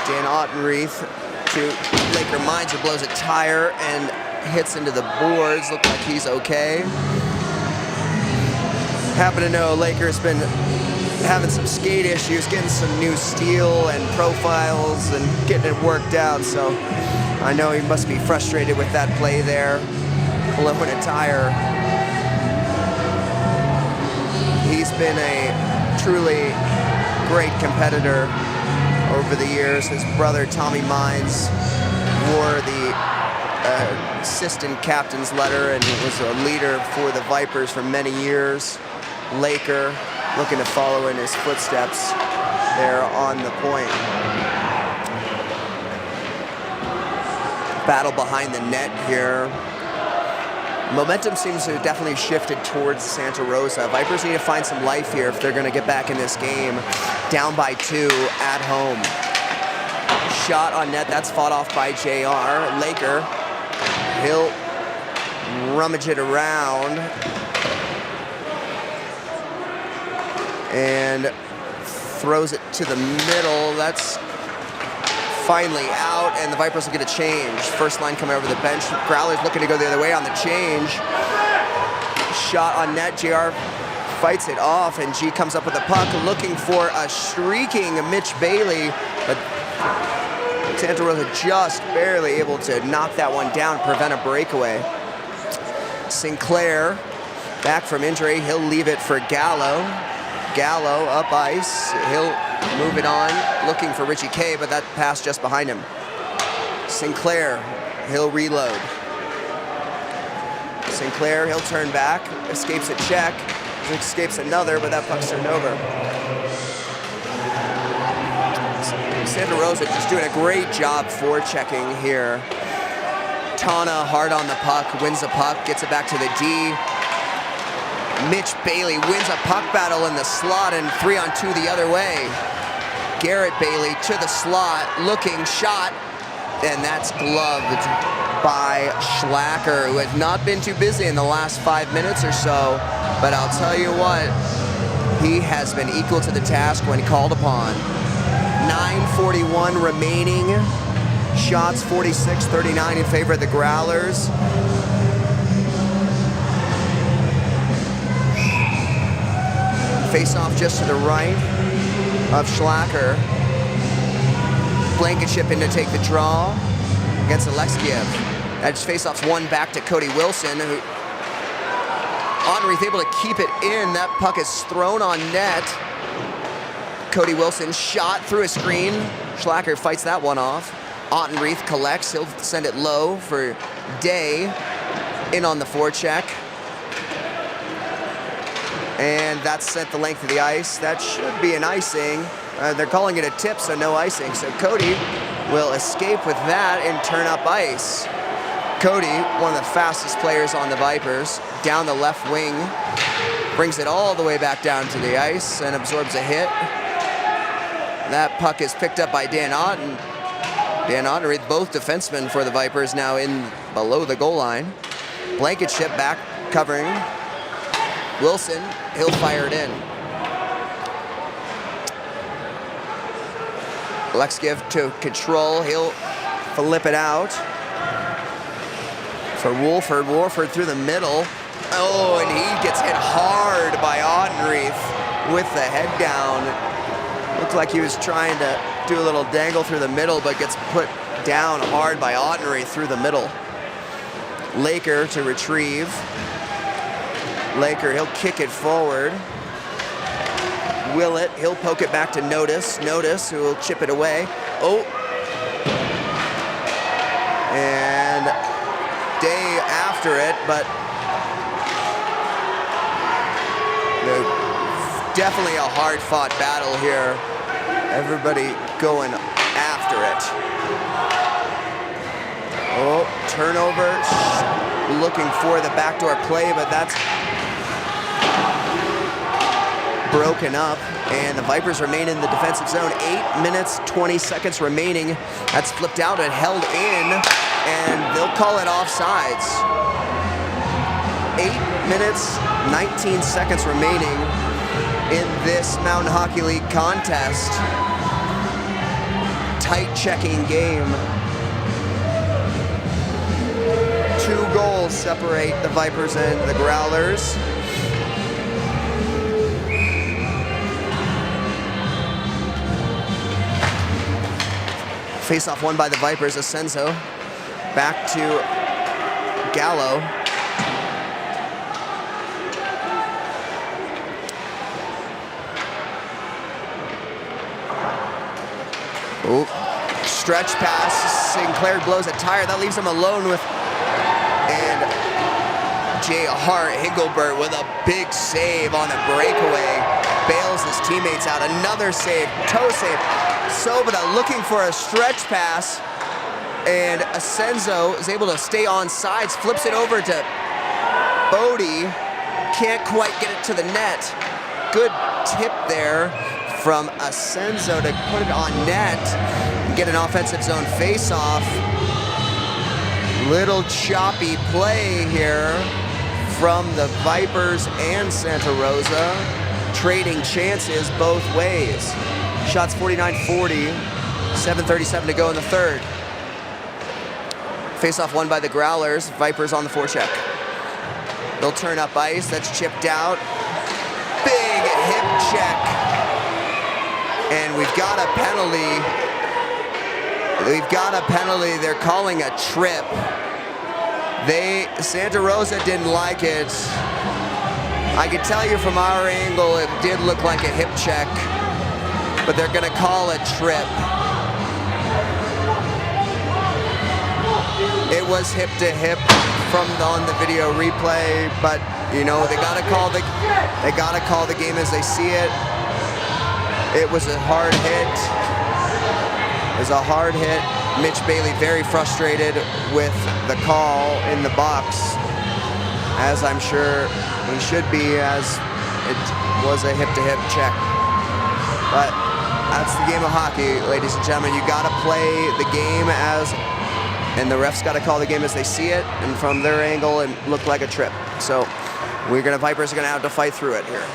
Dan Ottenreith to Laker Mines, who blows a tire and hits into the boards. Looks like he's okay. Happen to know Laker's been having some skate issues, getting some new steel and profiles and getting it worked out, so I know he must be frustrated with that play there, blowing a tire. He's been a truly great competitor over the years. His brother, Tommy Mines, wore the assistant captain's letter and was a leader for the Vipers for many years. Laker looking to follow in his footsteps there on the point. Battle behind the net here. Momentum seems to have definitely shifted towards Santa Rosa. Vipers need to find some life here if they're going to get back in this game. Down by 2 at home. Shot on net, that's fought off by JR. Laker, he'll rummage it around and throws it to the middle. That's finally out, and the Vipers will get a change. First line coming over the bench. Growlers looking to go the other way on the change. Shot on net, JR fights it off, and G comes up with the puck, looking for a shrieking Mitch Bailey, but Santa Rosa just barely able to knock that one down, prevent a breakaway. Sinclair, back from injury, he'll leave it for Gallo. Gallo up ice, he'll move it on, looking for Richie K, but that pass just behind him. Sinclair, he'll reload. Sinclair, he'll turn back, escapes a check, escapes another, but that puck's turned over. Santa Rosa just doing a great job forechecking here. Tana hard on the puck, wins the puck, gets it back to the D. Mitch Bailey wins a puck battle in the slot, and 3-on-2 the other way. Garrett Bailey to the slot, looking, shot, and that's gloved by Schlacker, who has not been too busy in the last 5 minutes or so, but I'll tell you what, he has been equal to the task when called upon. 9:41 remaining, shots 46-39 in favor of the Growlers. Face-off just to the right of Schlacker. Blankenship in to take the draw against Alexiev. That face-off's one back to Cody Wilson, who Onreith able to keep it in. That puck is thrown on net. Cody Wilson shot through a screen. Schlacker fights that one off. Ottenreith collects, he'll send it low for Day. In on the forecheck. And that's sent the length of the ice. That should be an icing. They're calling it a tip, so no icing. So Cody will escape with that and turn up ice. Cody, one of the fastest players on the Vipers, down the left wing, brings it all the way back down to the ice and absorbs a hit. That puck is picked up by Dan Otten. Dan Ottenreith, both defensemen for the Vipers, now in below the goal line. Blankenship back covering. Wilson, he'll fire it in. Alexiev to control, he'll flip it out. For Wolford, Wolford through the middle. Oh, and he gets hit hard by Ottenreith with the head down. Looked like he was trying to do a little dangle through the middle, but gets put down hard by Ottenreith through the middle. Laker to retrieve. Laker, he'll kick it forward. Willett, he'll poke it back to Notice. Notice, who will chip it away. Oh. And Day after it, but definitely a hard-fought battle here. Everybody going after it. Oh, turnover. Looking for the backdoor play, but that's broken up, and the Vipers remain in the defensive zone. 8 minutes, 20 seconds remaining. That's flipped out and held in, and they'll call it offsides. 8 minutes, 19 seconds remaining in this Mountain Hockey League contest. Tight checking game. 2 goals separate the Vipers and the Growlers. Face-off won by the Vipers. Asenzo back to Gallo. Oh, stretch pass. Sinclair blows a tire. That leaves him alone with, and Jay Hart Higelbert with a big save on the breakaway. Bails his teammates out. Another save, toe save. Sobota looking for a stretch pass, and Asenzo is able to stay on sides, flips it over to Bodie. Can't quite get it to the net. Good tip there from Asenzo to put it on net and get an offensive zone face-off. Little choppy play here from the Vipers and Santa Rosa, trading chances both ways. Shots 49-40, 7:37 to go in the third. Face-off won by the Growlers. Vipers on the forecheck. They'll turn up ice. That's chipped out. check. And we've got a penalty. They're calling a trip. Santa Rosa didn't like it. I can tell you from our angle, it did look like a hip check, but they're gonna call a trip. It was hip to hip on the video replay, but you know they gotta call the game as they see it. It was a hard hit. Mitch Bailey very frustrated with the call in the box, as I'm sure he should be, as it was a hip-to-hip check. But that's the game of hockey, ladies and gentlemen. You gotta play the game and the refs gotta call the game as they see it, and from their angle it looked like a trip. So Vipers are gonna have to fight through it here.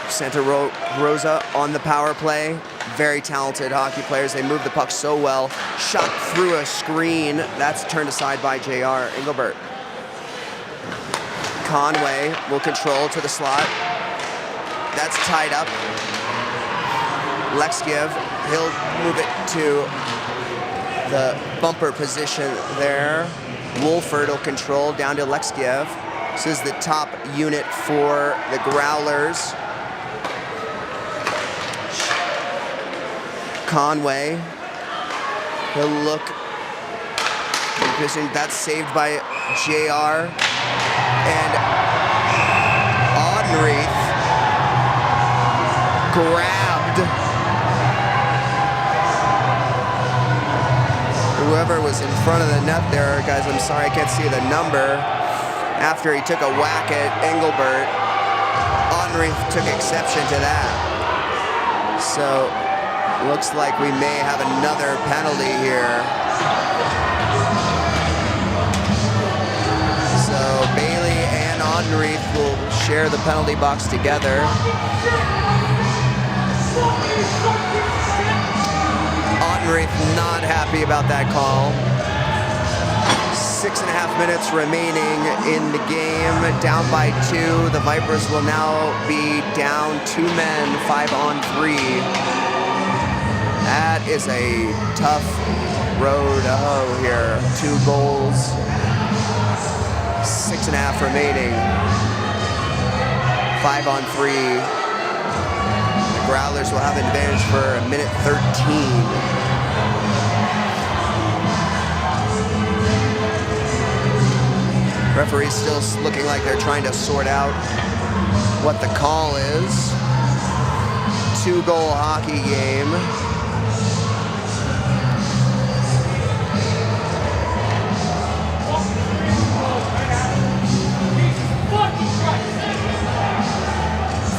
Santa Rosa on the power play. Very talented hockey players. They move the puck so well. Shot through a screen. That's turned aside by JR Engelbert. Conway will control to the slot. That's tied up. Lexkiev, he'll move it to the bumper position there. Wolford will control down to Lexkiev. This is the top unit for the Growlers. Conway, he'll look. That's saved by JR. And Audenreith grabbed whoever was in front of the net there. Guys, I'm sorry, I can't see the number. After he took a whack at Engelbert, Audenreith took exception to that. So, looks like we may have another penalty here. So Bailey and Audenreith will share the penalty box together. Audenreith not happy about that call. 6.5 minutes remaining in the game, down by 2. The Vipers will now be down 2 men, 5-on-3. That is a tough road to hoe here. 2 goals, 6.5 remaining. 5-on-3. The Growlers will have advantage for 1:13. Referee's still looking like they're trying to sort out what the call is. 2-goal hockey game.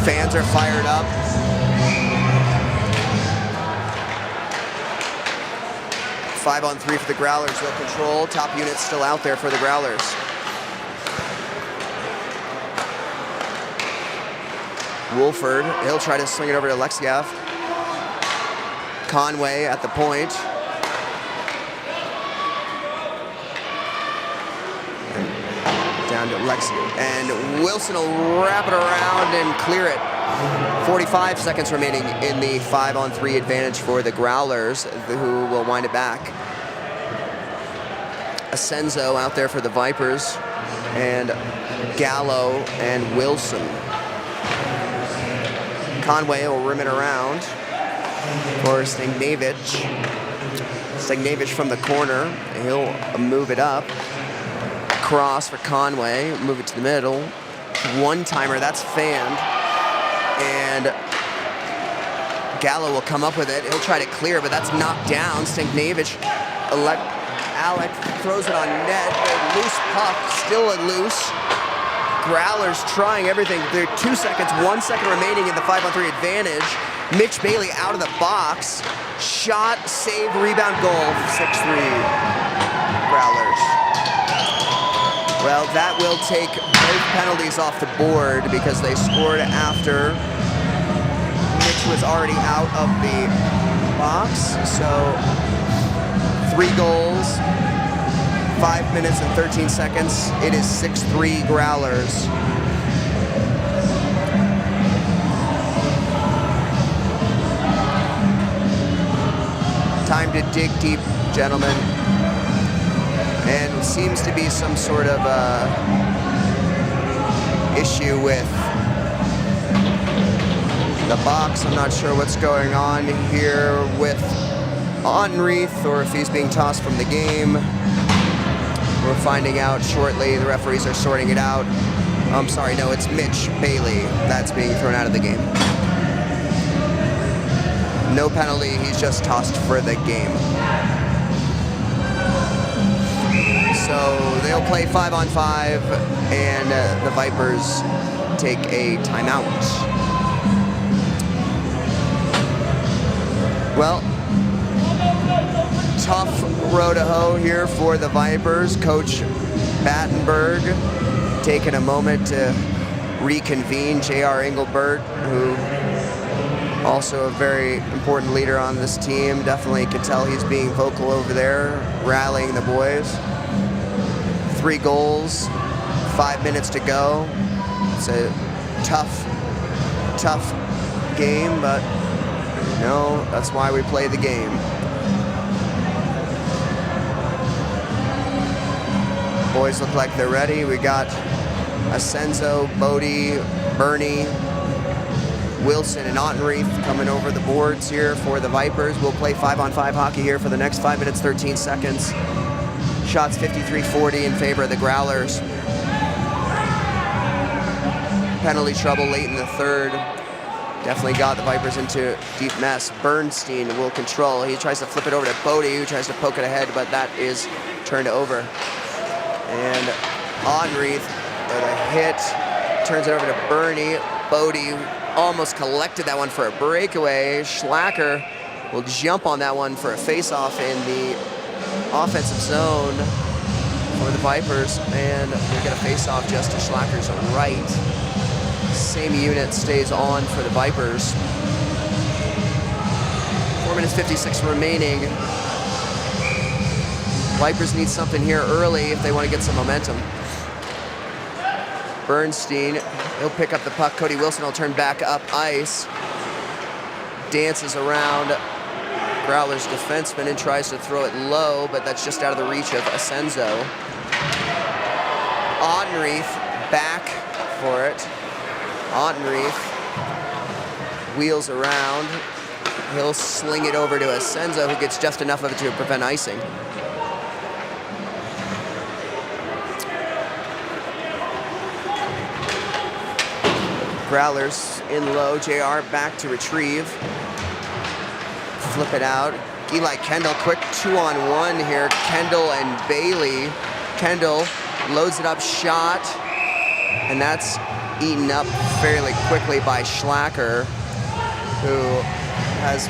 Fans are fired up. Five on 3 for the Growlers. They'll control. Top unit still out there for the Growlers. Wolford, he'll try to swing it over to Lexkiev. Conway at the point. Down to Lexkiev. And Wilson will wrap it around and clear it. 45 seconds remaining in the 5-on-3 advantage for the Growlers, who will wind it back. Asenzo out there for the Vipers, and Gallo and Wilson. Conway will rim it around for Stagnevich. Stagnevich from the corner. He'll move it up. Cross for Conway. Move it to the middle. One-timer. That's fanned. And Gallo will come up with it. He'll try to clear, but that's knocked down. Stagnevich. Alec throws it on net. A loose puck. Still a loose. Growlers trying everything. They're 2 seconds, 1 second remaining in the 5-on-3 advantage. Mitch Bailey out of the box. Shot, save, rebound, goal. 6-3 Growlers. Well, that will take both penalties off the board because they scored after Mitch was already out of the box. So 3 goals 5 minutes and 13 seconds. It is 6-3 Growlers. Time to dig deep, gentlemen. And seems to be some sort of issue with the box. I'm not sure what's going on here with Onreith or if he's being tossed from the game. We're finding out shortly. The referees are sorting it out. I'm sorry, no, it's Mitch Bailey that's being thrown out of the game. No penalty, he's just tossed for the game. So they'll play 5-on-5, and the Vipers take a timeout. Well, tough row to hoe here for the Vipers. Coach BATENBURG taking a moment to reconvene. J.R. Engelbert, who also a very important leader on this team. Definitely could tell he's being vocal over there, rallying the boys. 3 goals, 5 minutes to go. It's a tough game, but no, that's why we play the game. Boys look like they're ready. We got Asenzo, Bodie, Bernie, Wilson, and Ottenreith coming over the boards here for the Vipers. We'll play 5-on-5 hockey here for the next 5 minutes, 13 seconds. Shots 53-40 in favor of the Growlers. Penalty trouble late in the third. Definitely got the Vipers into a deep mess. Bernstein will control. He tries to flip it over to Bodie, who tries to poke it ahead, but that is turned over. And Onreith with a hit, turns it over to Bernie. Bodie almost collected that one for a breakaway. Schlacker will jump on that one for a face-off in the offensive zone for the Vipers, and we get a face-off just to Schlacker's right. Same unit stays on for the Vipers. 4 minutes 56 remaining. Vipers need something here early if they want to get some momentum. Bernstein, he'll pick up the puck. Cody Wilson will turn back up ice. Dances around Growlers defenseman and tries to throw it low, but that's just out of the reach of Asenzo. Ottenreith back for it. Ottenreith wheels around. He'll sling it over to Asenzo, who gets just enough of it to prevent icing. Growlers in low. JR back to retrieve. Flip it out. Eli Kendall, quick 2-on-1 here. Kendall and Bailey. Kendall loads it up, shot, and that's eaten up fairly quickly by Schlacker, who has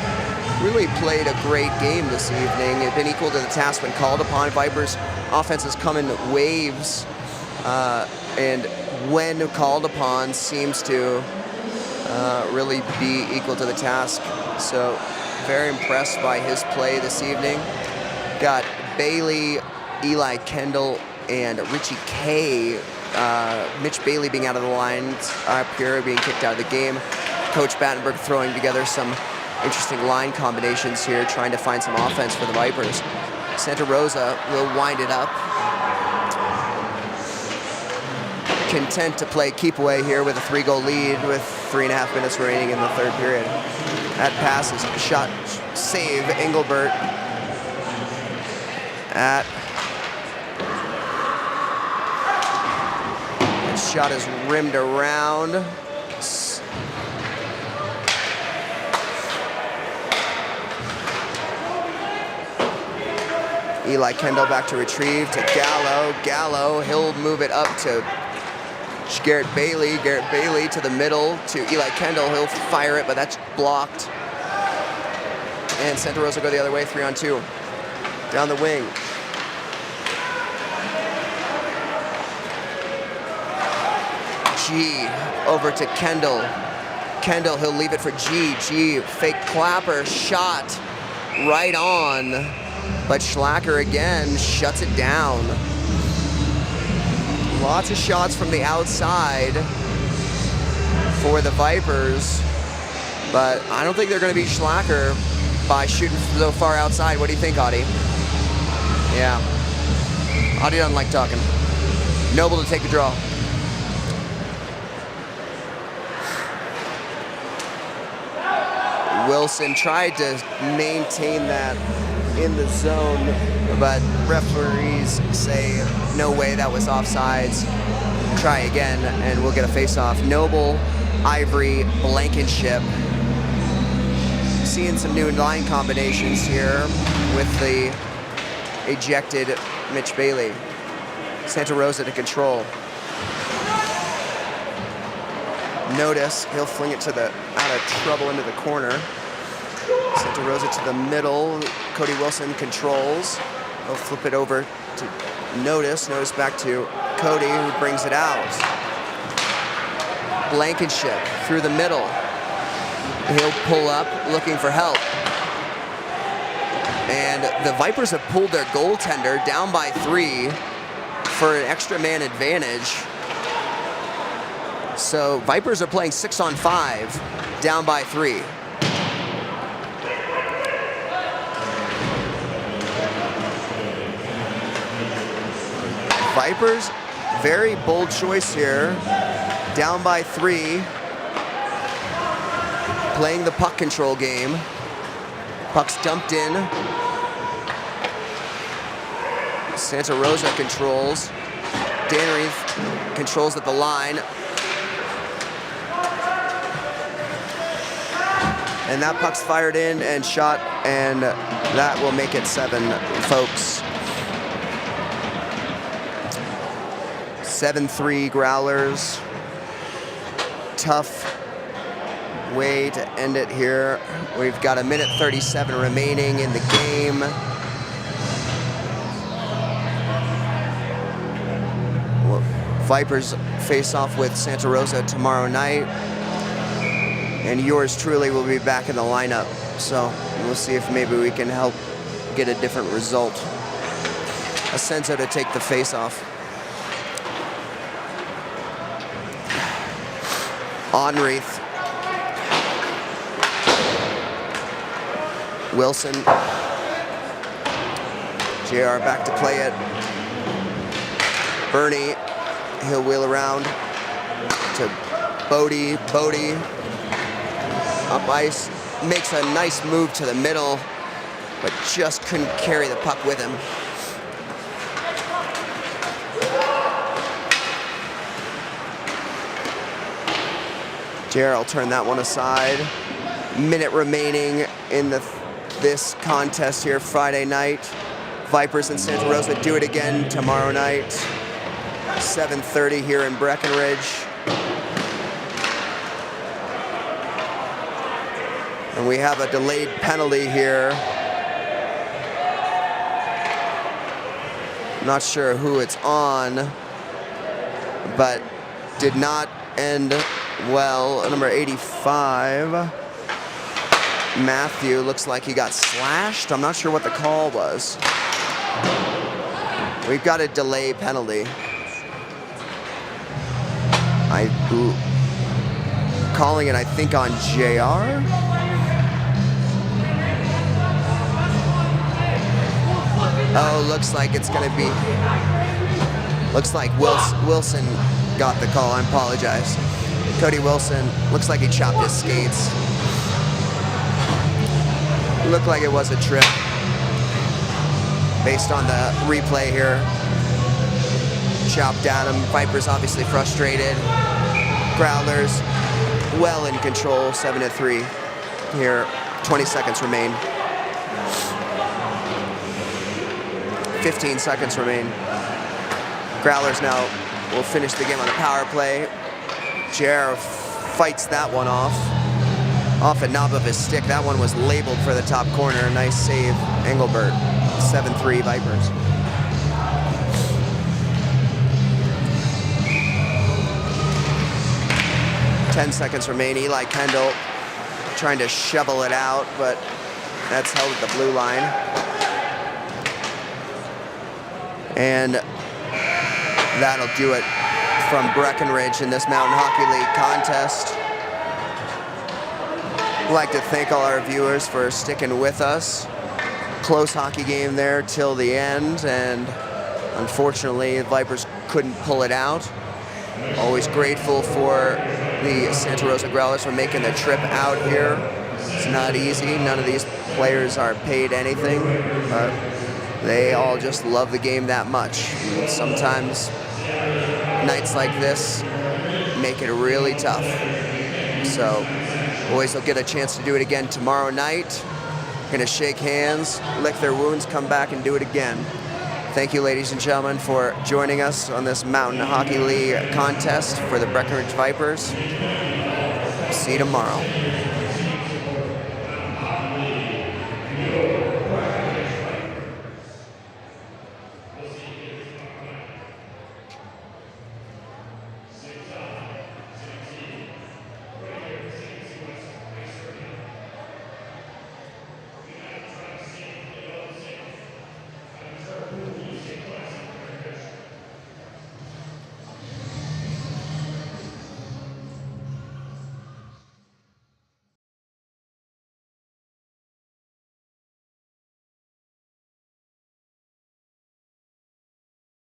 really played a great game this evening. It's been equal to the task when called upon. Vipers offense has come in waves, and when called upon seems to really be equal to the task. So very impressed by his play this evening. Got Bailey, Eli Kendall, and Richie K. Mitch Bailey being out of the lines up here, being kicked out of the game. Coach BATENBURG throwing together some interesting line combinations here, trying to find some offense for the Vipers. Santa Rosa will wind it up. Content to play keep away here with a 3-goal lead with 3.5 minutes remaining in the third period. That pass is shot, save Engelbert at. That shot is rimmed around. Eli Kendall back to retrieve to Gallo. Gallo, he'll move it up to Garrett Bailey. Garrett Bailey to the middle to Eli Kendall. He'll fire it, but that's blocked. And Santa Rosa go the other way, 3-on-2. Down the wing. G over to Kendall. Kendall, he'll leave it for G. G, fake clapper, shot right on but Schlacker again shuts it down. Lots of shots from the outside for the Vipers, but I don't think they're going to beat Schlacker by shooting so far outside. What do you think, Audie? Yeah. Audie doesn't like talking. Noble to take the draw. Wilson tried to maintain that in the zone, but referees say no way, that was offsides. Try again and we'll get a face-off. Noble, Ivory, Blankenship. Seeing some new line combinations here with the ejected Mitch Bailey. Santa Rosa to control. Notice, he'll fling it to the out of trouble into the corner. Santa Rosa to the middle. Cody Wilson controls. He'll flip it over to Notice. Notice back to Cody, who brings it out. Blankenship through the middle. He'll pull up, looking for help. And the Vipers have pulled their goaltender down by 3 for an extra man advantage. So Vipers are playing 6-on-5, down by 3. Vipers, very bold choice here. Down by 3. Playing the puck control game. Puck's dumped in. Santa Rosa controls. Dannery controls at the line. And that puck's fired in and shot, and that will make it 7, folks. 7-3 Growlers. Tough way to end it here. We've got 1:37 remaining in the game. Well, Vipers face off with Santa Rosa tomorrow night. And yours truly will be back in the lineup. So we'll see if maybe we can help get a different result. Asenso to take the face-off. Onreath. Wilson. JR back to play it. Bernie. He'll wheel around to Bodie. Bodie. Up ice, makes a nice move to the middle, but just couldn't carry the puck with him. JR will turn that one aside. Minute remaining in this contest here Friday night. Vipers and Santa Rosa do it again tomorrow night. 7:30 here in Breckenridge. And we have a delayed penalty here. Not sure who it's on, but did not end well. Number 85, Matthew, looks like he got slashed. I'm not sure what the call was. We've got a delay penalty. Calling it, I think, on JR. Oh, looks like it's gonna be, looks like Wilson got the call. I apologize. Cody Wilson, looks like he chopped his skates. Looked like it was a trip based on the replay here. Chopped at him. Vipers obviously frustrated. Growlers well in control, 7-3 here. 20 seconds remain. 15 seconds remain. Growlers now will finish the game on a power play. JR fights that one off the knob of his stick. That one was labeled for the top corner. Nice save, Engelbert. 7-3 Vipers. Ten seconds remain. Eli Kendall trying to shovel it out, but that's held at the blue line. And that'll do it from Breckenridge in this Mountain Hockey League contest. I'd like to thank all our viewers for sticking with us. Close hockey game there till the end, and unfortunately the Vipers couldn't pull it out. Always grateful for the Santa Rosa Growlers for making the trip out here. It's not easy. None of these players are paid anything, but they all just love the game that much. And sometimes nights like this make it really tough. So boys will get a chance to do it again tomorrow night. Gonna shake hands, lick their wounds, come back and do it again. Thank you, ladies and gentlemen, for joining us on this Mountain Hockey League contest for the Breckenridge Vipers. See you tomorrow.